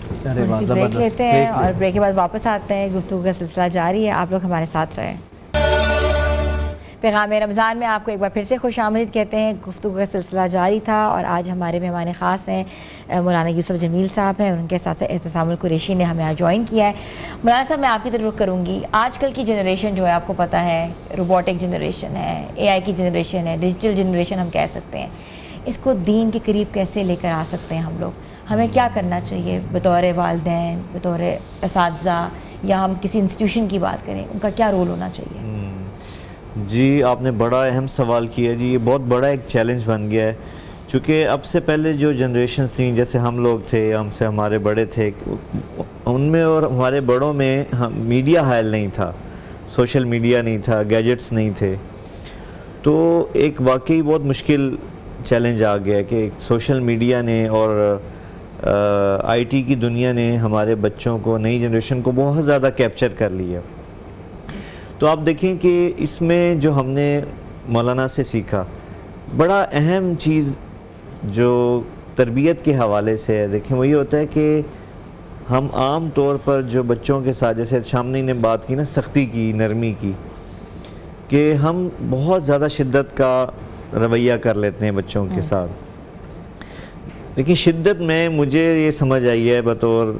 بریک لیتے ہیں اور بریک کے بعد واپس آتے ہیں. گفتگو کا سلسلہ جاری ہے, آپ لوگ ہمارے ساتھ رہیں. پیغام رمضان میں آپ کو ایک بار پھر سے خوش آمدید کہتے ہیں. گفتگو کا سلسلہ جاری تھا, اور آج ہمارے مہمان خاص ہیں مولانا یوسف جمیل صاحب ہیں, اور ان کے ساتھ احتسام القریشی نے ہمیں آج جوائن کیا ہے. مولانا صاحب میں آپ کی طرف رخ کروں گی. آج کل کی جنریشن جو ہے آپ کو پتہ ہے روبوٹک جنریشن ہے, اے آئی کی جنریشن ہے, ڈیجیٹل جنریشن ہم کہہ سکتے ہیں. اس کو دین کے قریب کیسے لے کر آ سکتے ہیں ہم لوگ؟ ہمیں کیا کرنا چاہیے بطور والدین, بطور اساتذہ, یا ہم کسی انسٹیٹیوشن کی بات کریں, ان کا کیا رول ہونا چاہیے؟ جی آپ نے بڑا اہم سوال کیا جی. یہ بہت بڑا ایک چیلنج بن گیا ہے, چونکہ اب سے پہلے جو جنریشنز تھیں, جیسے ہم لوگ تھے, ہم سے ہمارے بڑے تھے, ان میں اور ہمارے بڑوں میں میڈیا حائل نہیں تھا, سوشل میڈیا نہیں تھا, گیجٹس نہیں تھے. تو ایک واقعی بہت مشکل چیلنج آ گیا کہ سوشل میڈیا نے اور آئی ٹی کی دنیا نے ہمارے بچوں کو, نئی جنریشن کو بہت زیادہ کیپچر کر لیا. تو آپ دیکھیں کہ اس میں جو ہم نے مولانا سے سیکھا, بڑا اہم چیز جو تربیت کے حوالے سے ہے, دیکھیں وہ یہ ہوتا ہے کہ ہم عام طور پر جو بچوں کے ساتھ, جیسے شامنی نے بات کی نا سختی کی, نرمی کی, کہ ہم بہت زیادہ شدت کا رویہ کر لیتے ہیں بچوں کے ساتھ. لیکن شدت میں مجھے یہ سمجھ آئی ہے بطور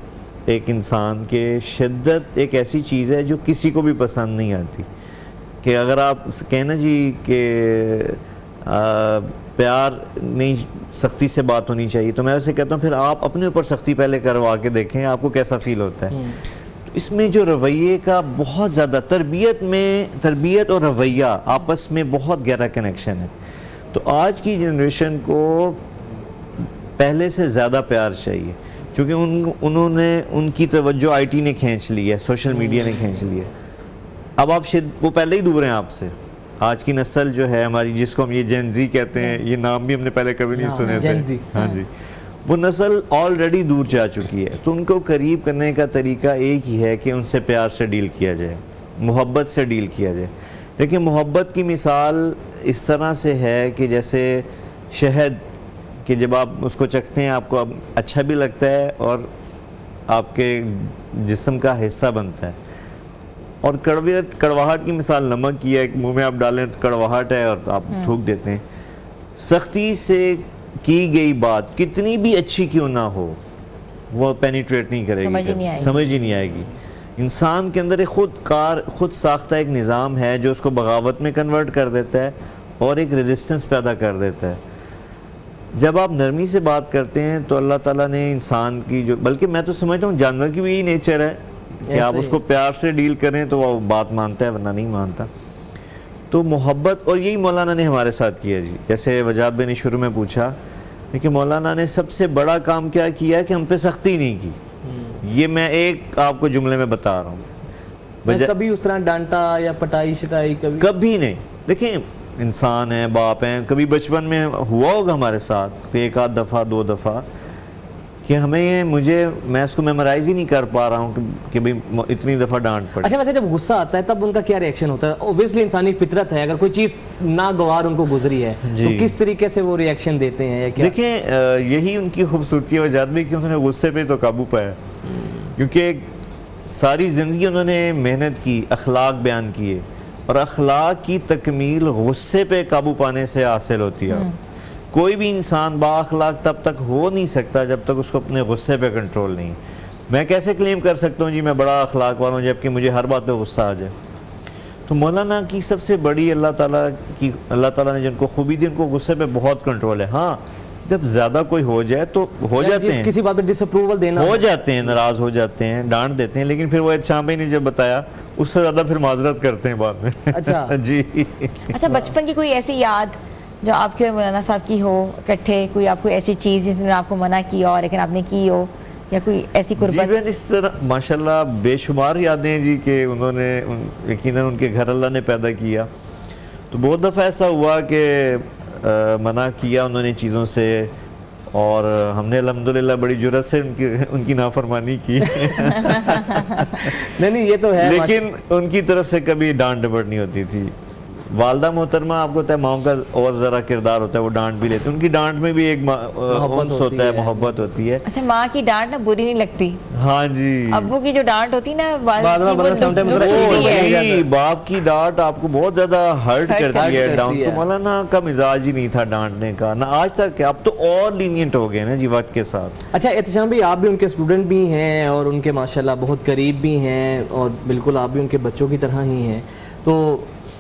ایک انسان کہ شدت ایک ایسی چیز ہے جو کسی کو بھی پسند نہیں آتی. کہ اگر آپ کہنا جی کہ پیار نہیں, سختی سے بات ہونی چاہیے, تو میں اسے کہتا ہوں پھر آپ اپنے اوپر سختی پہلے کروا کے دیکھیں آپ کو کیسا فیل ہوتا ہے. اس میں جو رویے کا بہت زیادہ, تربیت اور رویہ آپس میں بہت گہرا کنیکشن ہے. تو آج کی جنریشن کو پہلے سے زیادہ پیار چاہیے, کیونکہ انہوں نے ان کی توجہ آئی ٹی نے کھینچ لی ہے, سوشل میڈیا نے کھینچ لی ہے. اب آپ وہ پہلے ہی دور ہیں آپ سے. آج کی نسل جو ہے ہماری, جس کو ہم یہ جین زی کہتے ہیں, یہ نام بھی ہم نے پہلے کبھی نہیں سنے تھے. ہاں جی, وہ نسل آلریڈی دور جا چکی ہے. تو ان کو قریب کرنے کا طریقہ ایک ہی ہے کہ ان سے پیار سے ڈیل کیا جائے, محبت سے ڈیل کیا جائے. لیکن محبت کی مثال اس طرح سے ہے کہ جیسے شہد, کہ جب آپ اس کو چکھتے ہیں آپ کو اچھا بھی لگتا ہے اور آپ کے جسم کا حصہ بنتا ہے. اور کڑواہٹ کی مثال نمک کی ہے, منہ میں آپ ڈالیں تو کڑواہٹ ہے اور آپ تھوک دیتے ہیں. سختی سے کی گئی بات کتنی بھی اچھی کیوں نہ ہو, وہ پینیٹریٹ نہیں کرے گی, سمجھ ہی نہیں آئے گی. انسان کے اندر ایک خود ساختہ ایک نظام ہے جو اس کو بغاوت میں کنورٹ کر دیتا ہے اور ایک ریزسٹنس پیدا کر دیتا ہے. جب آپ نرمی سے بات کرتے ہیں تو اللہ تعالیٰ نے انسان کی جو, بلکہ میں تو سمجھتا ہوں جانور کی بھی یہی نیچر ہے کہ آپ اس کو پیار سے ڈیل کریں تو وہ بات مانتا ہے ورنہ نہیں مانتا. تو محبت, اور یہی مولانا نے ہمارے ساتھ کیا جی. جیسے وجاد بھائی نے شروع میں پوچھا, لیکن مولانا نے سب سے بڑا کام کیا کیا کہ ہم پہ سختی نہیں کی. یہ میں ایک آپ کو جملے میں بتا رہا ہوں. کبھی اس طرح ڈانٹا یا پٹائی شٹائی کبھی نہیں. دیکھیں انسان ہیں, باپ ہیں, کبھی بچپن میں ہوا ہوگا ہمارے ساتھ ایک آدھ دفعہ 2 دفعہ کہ میں اس کو میمورائز ہی نہیں کر پا رہا ہوں کہ بھئی اتنی دفعہ ڈانٹ پڑی. اچھا, ویسے جب غصہ آتا ہے تب ان کا کیا ریئیکشن ہوتا ہے؟ اوبویسلی انسانی فطرت ہے, اگر کوئی چیز ناگوار ان کو گزری ہے تو کس طریقے سے وہ ریئیکشن دیتے ہیں یا کیا؟ دیکھیں یہی ان کی خوبصورتی وجہ بھی کہ انہوں نے غصے پہ تو قابو پایا, کیونکہ ساری زندگی انہوں نے محنت کی, اخلاق بیان کیے, اور اخلاق کی تکمیل غصے پہ قابو پانے سے حاصل ہوتی ہے. کوئی بھی انسان با اخلاق تب تک ہو نہیں سکتا جب تک اس کو اپنے غصے پہ کنٹرول نہیں. میں کیسے کلیم کر سکتا ہوں جی میں بڑا اخلاق والا ہوں جبکہ مجھے ہر بات پہ غصہ آ جائے؟ تو مولانا کی سب سے بڑی اللہ تعالیٰ نے جن کو خوبی دی, ان کو غصے پہ بہت کنٹرول ہے. ہاں جب زیادہ کوئی ہو جائے تو ہو جاتے ہیں, کسی بات پہ ڈس اپروول دینا ہو جاتے ہیں, ناراض ہو جاتے ہیں, ڈانٹ دیتے ہیں, لیکن پھر وہ شام بھائی نے جب بتایا اس سے زیادہ پھر معذرت کرتے ہیں بعد میں. اچھا جی. اچھا, بچپن کی کوئی ایسی یاد جو آپ کے مولانا صاحب کی ہو اکٹھے, کوئی آپ کو ایسی چیز جس نے آپ کو منع کیا ہو لیکن آپ نے کی ہو, یا کوئی ایسی قربت؟ جی اس طرح ماشاءاللہ بے شمار یادیں ہیں جی کہ انہوں نے یقیناً ان کے گھر اللہ نے پیدا کیا. تو بہت دفعہ ایسا ہوا کہ منع کیا انہوں نے چیزوں سے, اور ہم نے الحمدللہ بڑی جرأت سے ان کی نافرمانی کی. نہیں یہ تو ہے, لیکن ان کی طرف سے کبھی ڈانٹ ڈپٹ نہیں ہوتی تھی. والدہ محترمہ آپ کو پتہ ہے ماؤں کا اور ذرا کردار ہوتا ہے, وہ ڈانٹ بھی لیتے ہیں, ان کی ڈانٹ میں بھی ایک انس ہوتا ہے, محبت ہوتی ہے. اچھا, ماں کی ڈانٹ نا بری نہیں لگتی. ہاں جی. ابو کی جو ڈانٹ ہوتی نا باپ کی ڈانٹ آپ کو بہت زیادہ ہرٹ کرتی ہے. ڈاؤن تو مولانا کا مزاج ہی نہیں تھا ڈانٹنے کا, نہ آج تک. اب تو اور لینینٹ ہو گئے نا جی وقت کے ساتھ. اچھا احتشام بھائی, آپ بھی ان کے اسٹوڈنٹ بھی ہیں اور ان کے ماشاءاللہ بہت قریب بھی ہیں, اور بالکل آپ بھی ان کے بچوں کی طرح ہی ہیں. تو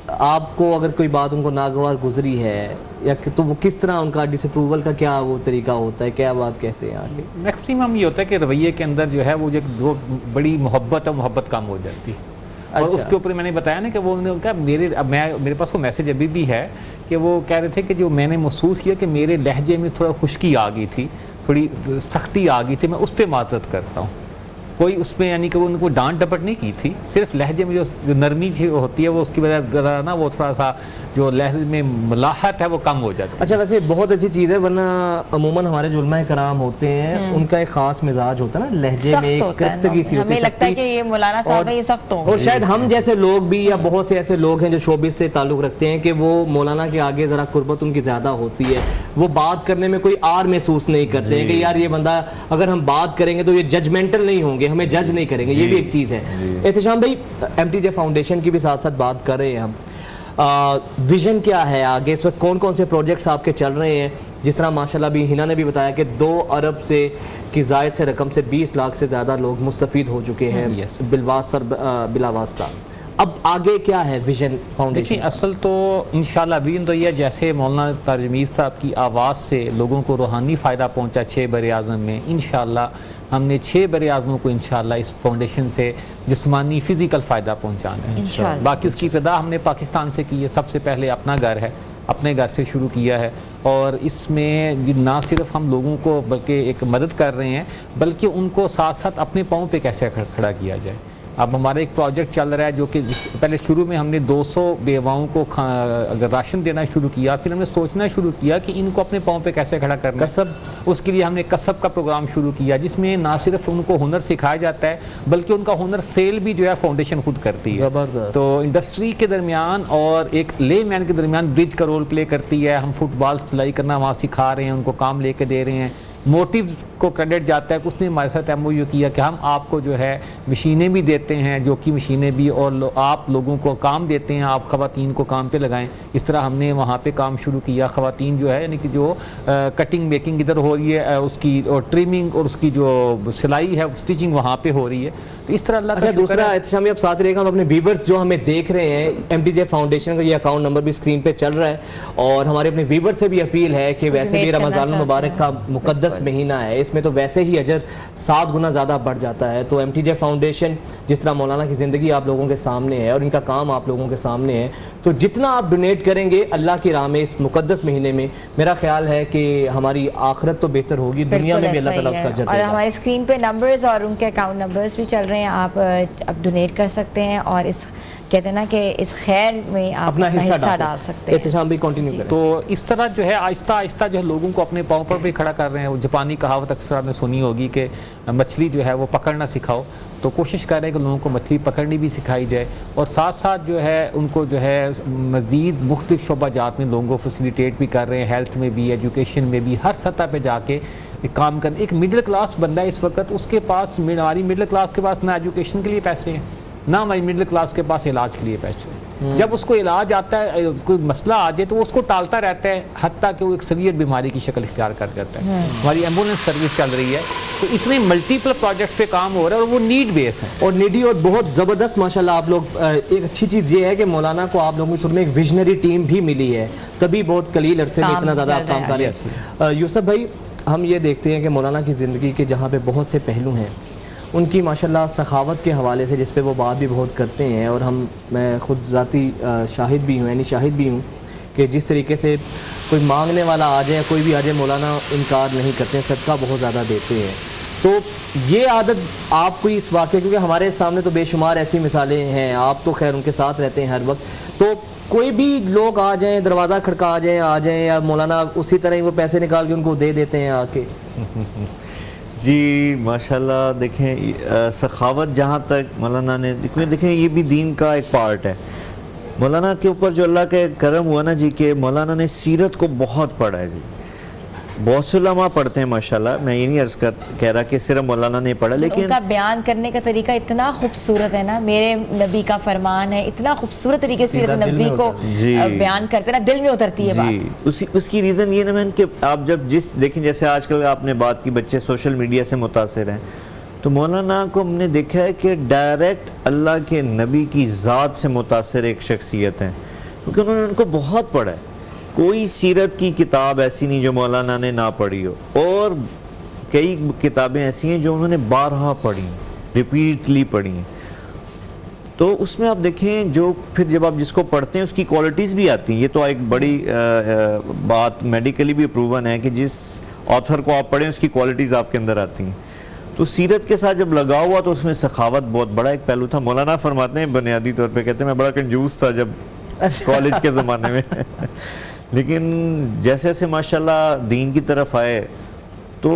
آپ کو اگر کوئی بات ان کو ناگوار گزری ہے یا تو وہ کس طرح ان کا ڈس اپروول کا کیا وہ طریقہ ہوتا ہے, کیا بات کہتے ہیں آگے؟ میکسیمم یہ ہوتا ہے کہ رویے کے اندر جو ہے وہ جو بڑی محبت ہے, محبت کم ہو جاتی. اور اس کے اوپر میں نے بتایا نا کہ وہ انہوں نے کہا میرے پاس کو میسیج ابھی بھی ہے کہ وہ کہہ رہے تھے کہ جو میں نے محسوس کیا کہ میرے لہجے میں تھوڑا خشکی آ گئی تھی, تھوڑی سختی آ گئی تھی, میں اس پہ معذرت کرتا ہوں. کوئی اس میں یعنی کہ ان کو ڈانٹ ڈپٹ نہیں کی تھی, صرف لہجے میں جو نرمی ہوتی ہے وہ اس کی وجہ ذرا نا وہ تھوڑا سا جو لہجے میں ملاحت ہے وہ کم ہو جاتی ہے. اچھا ویسے بہت اچھی چیز ہے, ورنہ عموماً ہمارے جو علماء کرام ہوتے ہیں ان کا ایک خاص مزاج ہوتا ہے نا, لہجے میں ایک کرختگی سی ہوتی ہے, ہمیں لگتا ہے کہ یہ مولانا صاحب یہ سخت ہوں, اور شاید ہم جیسے لوگ بھی یا بہت سے ایسے لوگ ہیں جو شوبز سے تعلق رکھتے ہیں کہ وہ مولانا کے آگے ذرا قربت ان کی زیادہ ہوتی ہے, وہ بات کرنے میں کوئی آر محسوس نہیں کرتے ہیں کہ یار یہ بندہ اگر ہم بات کریں گے تو یہ ججمنٹل نہیں ہوں گے, ہمیں جج نہیں کریں گے, یہ بھی ایک چیز ہے. احتشام بھائی, MTJ فاؤنڈیشن کی بھی ساتھ ساتھ بات کر رہے ہیں ہم, ویژن کیا ہے آگے اس وقت, کون کون سے پروجیکٹس آپ کے چل رہے ہیں؟ جس طرح ماشاءاللہ بھی ہنا نے بھی بتایا کہ 2 ارب سے کی زائد سے رقم سے 20 لاکھ سے زیادہ لوگ مستفید ہو چکے ہیں بلا واسطہ. اب آگے کیا ہے ویژن فاؤنڈیشن؟ دیکھیں اصل تو انشاءاللہ ویژن تو یہ جیسے مولانا تاجمیر صاحب کی آواز سے لوگوں کو روحانی فائدہ پہنچا 6 بر اعظم میں, انشاءاللہ ہم نے 6 بر اعظموں کو انشاءاللہ اس فاؤنڈیشن سے جسمانی فزیکل فائدہ پہنچانا ہے. باقی اس کی ابتدا ہم نے پاکستان سے کی ہے, سب سے پہلے اپنا گھر ہے, اپنے گھر سے شروع کیا ہے, اور اس میں نہ صرف ہم لوگوں کو بلکہ ایک مدد کر رہے ہیں بلکہ ان کو ساتھ ساتھ اپنے پاؤں پہ کیسے کھڑا کیا جائے. اب ہمارا ایک پروجیکٹ چل رہا ہے جو کہ پہلے شروع میں ہم نے 200 بیواؤں کو اگر راشن دینا شروع کیا, پھر ہم نے سوچنا شروع کیا کہ ان کو اپنے پاؤں پہ کیسے کھڑا کرنا ہے. اس کے لیے ہم نے کسب کا پروگرام شروع کیا جس میں نہ صرف ان کو ہنر سکھایا جاتا ہے بلکہ ان کا ہنر سیل بھی جو ہے فاؤنڈیشن خود کرتی ہے. زبردست. تو انڈسٹری کے درمیان اور ایک لے مین کے درمیان برج کا رول پلے کرتی ہے. ہم فٹ بال سلائی کرنا وہاں سکھا رہے ہیں, ان کو کام لے کے دے رہے ہیں. موٹیوز کو کریڈٹ جاتا ہے کہ اس نے ہمارے ساتھ MOU کیا کہ ہم آپ کو جو ہے مشینیں بھی دیتے ہیں, جو کہ مشینیں بھی, اور آپ لوگوں کو کام دیتے ہیں, آپ خواتین کو کام پہ لگائیں. اس طرح ہم نے وہاں پہ کام شروع کیا. خواتین جو ہے یعنی کہ جو کٹنگ میکنگ ادھر ہو رہی ہے, اس کی اور ٹریمنگ اور اس کی جو سلائی ہے اسٹیچنگ وہاں پہ ہو رہی ہے. تو اس طرح اللہ کا دوسرا احتشامی اب ساتھ رہے گا, ہم اپنے ویورز جو ہمیں دیکھ رہے ہیں, MTJ فاؤنڈیشن کا یہ اکاؤنٹ نمبر بھی اسکرین پہ چل رہا ہے, اور ہمارے اپنے ویورز سے بھی اپیل ہے کہ ویسے بھی رمضان المبارک کا مقدس مہینہ ہے, اس میں تو ویسے ہی اجر 7 گنا زیادہ بڑھ جاتا ہے. تو MTJ فاؤنڈیشن جس طرح مولانا کی زندگی آپ لوگوں کے سامنے ہے اور ان کا کام آپ لوگوں کے سامنے ہے, تو جتنا آپ ڈونیٹ کریں گے اللہ کی راہ میں اس مقدس مہینے میں, میرا خیال ہے کہ ہماری آخرت تو بہتر ہوگی, دنیا میں بھی اللہ تعالیٰ اس کا اجر دے گا. اور ہمارے اسکرین پہ نمبرز اور ان کے اکاؤنٹ نمبرز بھی چل رہے ہیں, آپ اب ڈونیٹ کر سکتے ہیں اور اس کہتے ہیں نا کہ اس خیر میں آپ اپنا حصہ ڈال سکتے ہیں. احتشام بھی کنٹینیو کریں. تو اس طرح جو ہے آہستہ آہستہ جو ہے لوگوں کو اپنے پاؤں پر بھی کھڑا کر رہے ہیں. وہ جاپانی کہاوت اکثر آپ نے سنی ہوگی کہ مچھلی جو ہے وہ پکڑنا سکھاؤ, تو کوشش کر رہے ہیں کہ لوگوں کو مچھلی پکڑنی بھی سکھائی جائے, اور ساتھ ساتھ جو ہے ان کو جو ہے مزید مختلف شعبہ جات میں لوگوں کو فیسیلیٹیٹ بھی کر رہے ہیں, ہیلتھ میں بھی, ایجوکیشن میں بھی, ہر سطح پہ جا کے کام کرنے. ایک مڈل کلاس بندہ ہے اس وقت, اس کے پاس, ہماری مڈل کلاس کے پاس نہ ایجوکیشن کے لیے پیسے ہیں, نہ ہماری مڈل کلاس کے پاس علاج کے لیے پیسے ہیں. جب اس کو علاج آتا ہے, کوئی مسئلہ آ جائے تو وہ اس کو ٹالتا رہتا ہے, حتیٰ کہ وہ ایک سیویئر بیماری کی شکل اختیار کر جاتا ہے. ہماری ایمبولینس سروس چل رہی ہے, تو اتنے ملٹیپل پروجیکٹس پہ کام ہو رہا ہے, اور وہ نیڈ بیس ہیں اور نیڈی اور بہت زبردست. ماشاءاللہ آپ لوگ, ایک اچھی چیز یہ ہے کہ مولانا کو آپ لوگوں کی سر میں ایک ویژنری ٹیم بھی ملی ہے, تبھی بہت قلیل عرصے میں اتنا زیادہ آپ کام کر رہے ہیں. یوسف بھائی, ہم یہ دیکھتے ہیں کہ مولانا کی زندگی کے جہاں پہ بہت سے پہلو ہیں, ان کی ماشاءاللہ سخاوت کے حوالے سے جس پہ وہ بات بھی بہت کرتے ہیں, اور میں خود ذاتی شاہد بھی ہوں, یعنی شاہد بھی ہوں کہ جس طریقے سے کوئی مانگنے والا آ جائے, کوئی بھی آ جائے, مولانا انکار نہیں کرتے ہیں, صدقہ بہت زیادہ دیتے ہیں. تو یہ عادت آپ کو اس واقعے, کیونکہ ہمارے سامنے تو بے شمار ایسی مثالیں ہیں, آپ تو خیر ان کے ساتھ رہتے ہیں ہر وقت, تو کوئی بھی لوگ آ جائیں, دروازہ کھڑکا آ جائیں, یا مولانا اسی طرح ہی وہ پیسے نکال کے ان کو دے دیتے ہیں آ کے؟ جی ماشاءاللہ. دیکھیں سخاوت جہاں تک مولانا نے, دیکھیں یہ بھی دین کا ایک پارٹ ہے. مولانا کے اوپر جو اللہ کا کرم ہوا نا جی, کہ مولانا نے سیرت کو بہت پڑھا ہے جی. بہت سے علماء پڑھتے ہیں ماشاءاللہ, میں یہ نہیں عرض کہہ رہا کہ صرف مولانا نے پڑھا, لیکن ان کا بیان کرنے کا طریقہ اتنا خوبصورت ہے نا, میرے نبی کا فرمان ہے, اتنا خوبصورت طریقے سے سیرت نبی کو بیان کرتے نا, دل میں اترتی ہے بات. اس کی ریزن یہ نا کہ آپ جب دیکھیں جیسے آج کل آپ نے بات کی, بچے سوشل میڈیا سے متاثر ہیں, تو مولانا کو ہم نے دیکھا ہے کہ ڈائریکٹ اللہ کے نبی کی ذات سے متاثر ایک شخصیت ہیں, کیونکہ انہوں نے ان کو بہت پڑھا ہے. کوئی سیرت کی کتاب ایسی نہیں جو مولانا نے نہ پڑھی ہو, اور کئی کتابیں ایسی ہیں جو انہوں نے بارہا پڑھی, ریپیٹلی پڑھی ہیں. تو اس میں آپ دیکھیں جو پھر جب آپ جس کو پڑھتے ہیں اس کی کوالٹیز بھی آتی ہیں. یہ تو ایک بڑی بات میڈیکلی بھی پروون ہے کہ جس آتھر کو آپ پڑھیں اس کی کوالٹیز آپ کے اندر آتی ہیں. تو سیرت کے ساتھ جب لگا ہوا تو اس میں سخاوت بہت بڑا ایک پہلو تھا. مولانا فرماتے ہیں بنیادی طور پہ کہتے ہیں میں بڑا کنجوس تھا جب کالج کے زمانے میں لیکن جیسے جیسے ماشاءاللہ دین کی طرف آئے تو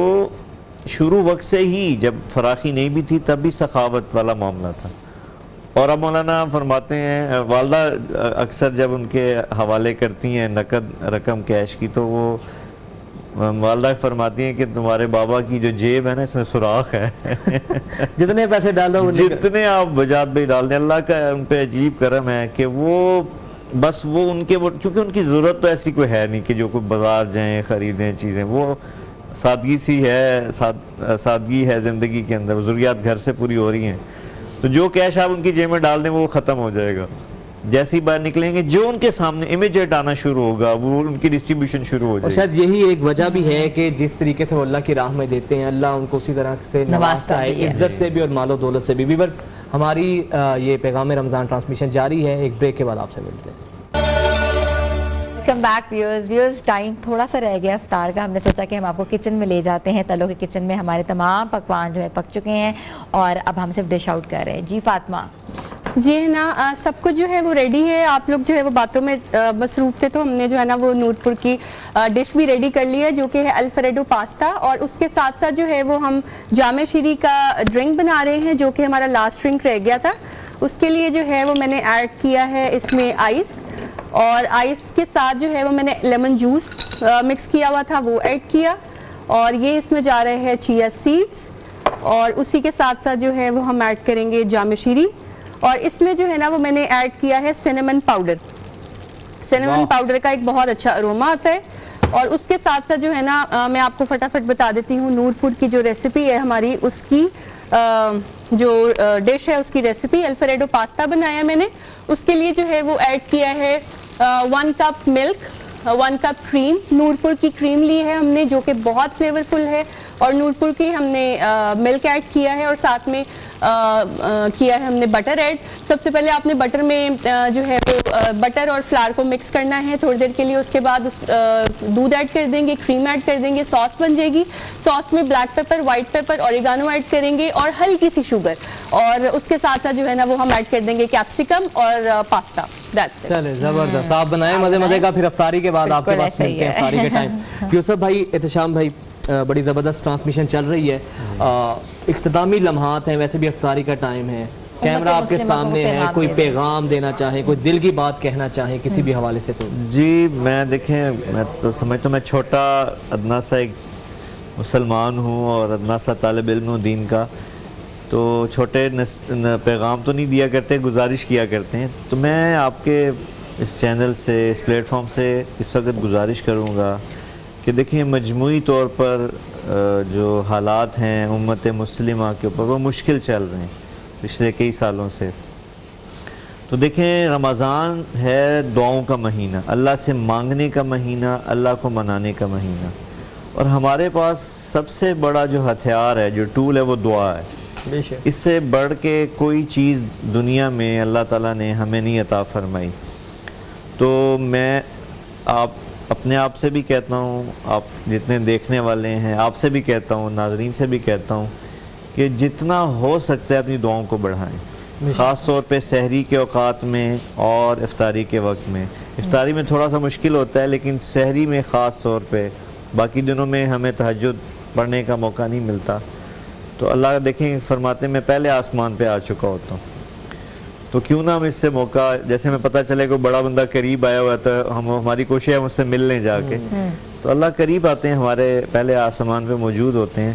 شروع وقت سے ہی جب فراخی نہیں بھی تھی تب بھی سخاوت والا معاملہ تھا. اور اب مولانا فرماتے ہیں والدہ اکثر جب ان کے حوالے کرتی ہیں نقد رقم کیش کی تو وہ والدہ فرماتی ہیں کہ تمہارے بابا کی جو جیب ہے نا اس میں سوراخ ہے جتنے پیسے ڈال دو جتنے آپ بجات بھائی ڈال دیں. اللہ کا ان پہ عجیب کرم ہے کہ وہ بس وہ ان کے کیونکہ ان کی ضرورت تو ایسی کوئی ہے نہیں کہ جو کوئی بازار جائیں خریدیں چیزیں. وہ سادگی سی ہے, سادگی ہے زندگی کے اندر, ضروریات گھر سے پوری ہو رہی ہیں. تو جو کیش آپ ان کی جیب میں ڈال دیں وہ ختم ہو جائے گا. جیسے ہی باہر نکلیں گے جو ان کے سامنے امیجیٹ آنا شروع ہوگا وہ ان کی ڈسٹریبیوشن شروع ہو اور جائے گی. شاید یہی ایک وجہ بھی ہے کہ جس طریقے سے وہ اللہ کی راہ میں دیتے ہیں اللہ ان کو اسی طرح سے نوازتا ہے, عزت سے بھی اور مال و دولت سے بھی. ویورز ہماری یہ پیغام رمضان ٹرانسمیشن جاری ہے, ایک بریک کے بعد آپ سے ملتے ہیں. Welcome back viewers. ٹائم تھوڑا سا رہ گیا افطار کا, ہم نے سوچا کہ ہم آپ کو کچن میں لے جاتے ہیں. تلو کے کچن میں ہمارے تمام پکوان جو ہے پک چکے ہیں اور اب ہم صرف ڈش آؤٹ کر رہے ہیں. جی فاطمہ. جی ہے نا, سب کچھ جو ہے وہ ریڈی ہے. آپ لوگ جو ہے وہ باتوں میں مصروف تھے تو ہم نے جو ہے نا وہ نور پور کی ڈش بھی ریڈی کر لی ہے جو کہ ہے الفریڈو پاستا, اور اس کے ساتھ ساتھ جو ہے وہ ہم جامع شیری کا ڈرنک بنا رہے ہیں جو کہ ہمارا لاسٹ ڈرنک رہ گیا تھا. اس کے لیے جو ہے وہ میں نے ایڈ کیا ہے اس میں آئس, اور آئس کے ساتھ جو ہے وہ میں نے لیمن جوس مکس کیا ہوا تھا وہ ایڈ کیا, اور یہ اس میں جا رہے ہیں چیا سیڈز, اور اسی کے ساتھ ساتھ جو ہے وہ ہم ایڈ کریں گے جامع شیری, اور اس میں جو ہے نا وہ میں نے ایڈ کیا ہے سینمن پاؤڈر. سینمن پاؤڈر کا ایک بہت اچھا اروما آتا ہے. اور اس کے ساتھ ساتھ جو ہے نا میں آپ کو فٹافٹ بتا دیتی ہوں نور پور کی جو ریسیپی ہے ہماری, اس کی جو ڈش ہے اس کی ریسیپی الفریڈو پاستا بنایا میں نے. اس کے لیے جو ہے وہ ایڈ کیا ہے 1 کپ ملک, 1 کپ کریم. نور پور کی کریم لی ہے ہم نے جو کہ بہت فلیورفل ہے, اور نور پور کی ہم نے ملک ایڈ کیا ہے, اور ساتھ میں کیا ہے ہم نے بٹر ایڈ. سب سے پہلے آپ نے بٹر میں جو ہے وہ بٹر اور فلاور کو مکس کرنا ہے تھوڑی دیر کے لیے. اس کے بعد دودھ ایڈ کر دیں گے, کریم ایڈ کر دیں گے, سوس بن جائے گی. سوس میں black pepper, white pepper, oregano add کریں گے اور ہلکی سی شوگر, اور اس کے ساتھ ساتھ جو ہے نا وہ ہم ایڈ کر دیں گے کیپسیکم اور پاستا. چلے زبردست, آپ بنائیں مزے مزے کا, پھر افطاری کے بعد آپ کے پاس ملتے ہیں افطاری کے ٹائم. یوسف بھائی, احتشام بھائی, بڑی زبردست ٹرانسمیشن چل رہی ہے, اختتامی لمحات ہیں, ویسے بھی افطاری کا ٹائم ہے, کیمرہ آپ کے سامنے ہے, کوئی پیغام دینا چاہیں, کوئی دل کی بات کہنا چاہیں کسی بھی حوالے سے تو. جی میں دیکھیں, میں تو سمجھتا ہوں میں چھوٹا ادنا سا ایک مسلمان ہوں اور ادنا سا طالب علم ہوں دین کا, تو چھوٹے پیغام تو نہیں دیا کرتے, گزارش کیا کرتے ہیں. تو میں آپ کے اس چینل سے, اس پلیٹ فارم سے اس وقت گزارش کروں گا کہ دیکھیں مجموعی طور پر جو حالات ہیں امت مسلمہ کے اوپر وہ مشکل چل رہے ہیں پچھلے کئی سالوں سے. تو دیکھیں رمضان ہے دعاؤں کا مہینہ, اللہ سے مانگنے کا مہینہ, اللہ کو منانے کا مہینہ, اور ہمارے پاس سب سے بڑا جو ہتھیار ہے, جو ٹول ہے, وہ دعا ہے. اس سے بڑھ کے کوئی چیز دنیا میں اللہ تعالیٰ نے ہمیں نہیں عطا فرمائی. تو میں اپنے آپ سے بھی کہتا ہوں, آپ جتنے دیکھنے والے ہیں آپ سے بھی کہتا ہوں, ناظرین سے بھی کہتا ہوں کہ جتنا ہو سکتا ہے اپنی دعاؤں کو بڑھائیں, خاص طور پہ سحری کے اوقات میں اور افطاری کے وقت میں. افطاری میں تھوڑا سا مشکل ہوتا ہے لیکن سحری میں خاص طور پہ, باقی دنوں میں ہمیں تہجد پڑھنے کا موقع نہیں ملتا. تو اللہ دیکھیں فرماتے ہیں میں پہلے آسمان پہ آ چکا ہوتا ہوں, تو کیوں نہ ہم اس سے موقع, جیسے ہمیں پتہ چلے کہ بڑا بندہ قریب آیا ہوا ہے ہماری کوشش ہے اس سے مل لیں جا کے, تو اللہ قریب آتے ہیں, ہمارے پہلے آسمان پہ موجود ہوتے ہیں.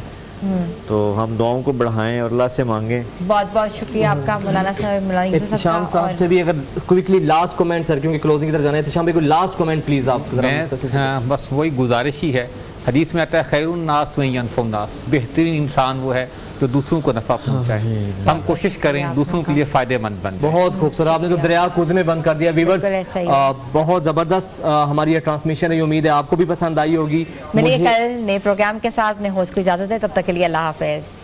تو ہم دعاؤں کو بڑھائیں اور اللہ سے مانگیں. بہت بہت شکریہ آپ کا مولانا صاحب. احتشام صاحب سے بھی اگر کوئکلی لاسٹ کومنٹ سر, کیونکہ کلوزنگ کی طرف جانا ہے, احتشام بھائی کوئی لاسٹ کومنٹ پلیز آپ. میں بس وہی گزارش ہی ہے, حدیث میں آتا ہے خیر الناس من ینفع الناس, بہترین انسان وہ ہے جو دوسروں کو نفع پہنچائے. ہم کوشش کریں دوسروں کے لیے فائدہ مند بن جائیں. بہت خوبصورت, آپ نے تو دریا کوزے میں بند کر دیا. ویورز بہت زبردست ہماری یہ ٹرانسمیشن ہے, امید ہے آپ کو بھی پسند آئی ہوگی. ملیے کل نئے پروگرام کے ساتھ, اپنے ہوسٹ کو اجازت ہے, تب تک کے لیے اللہ حافظ.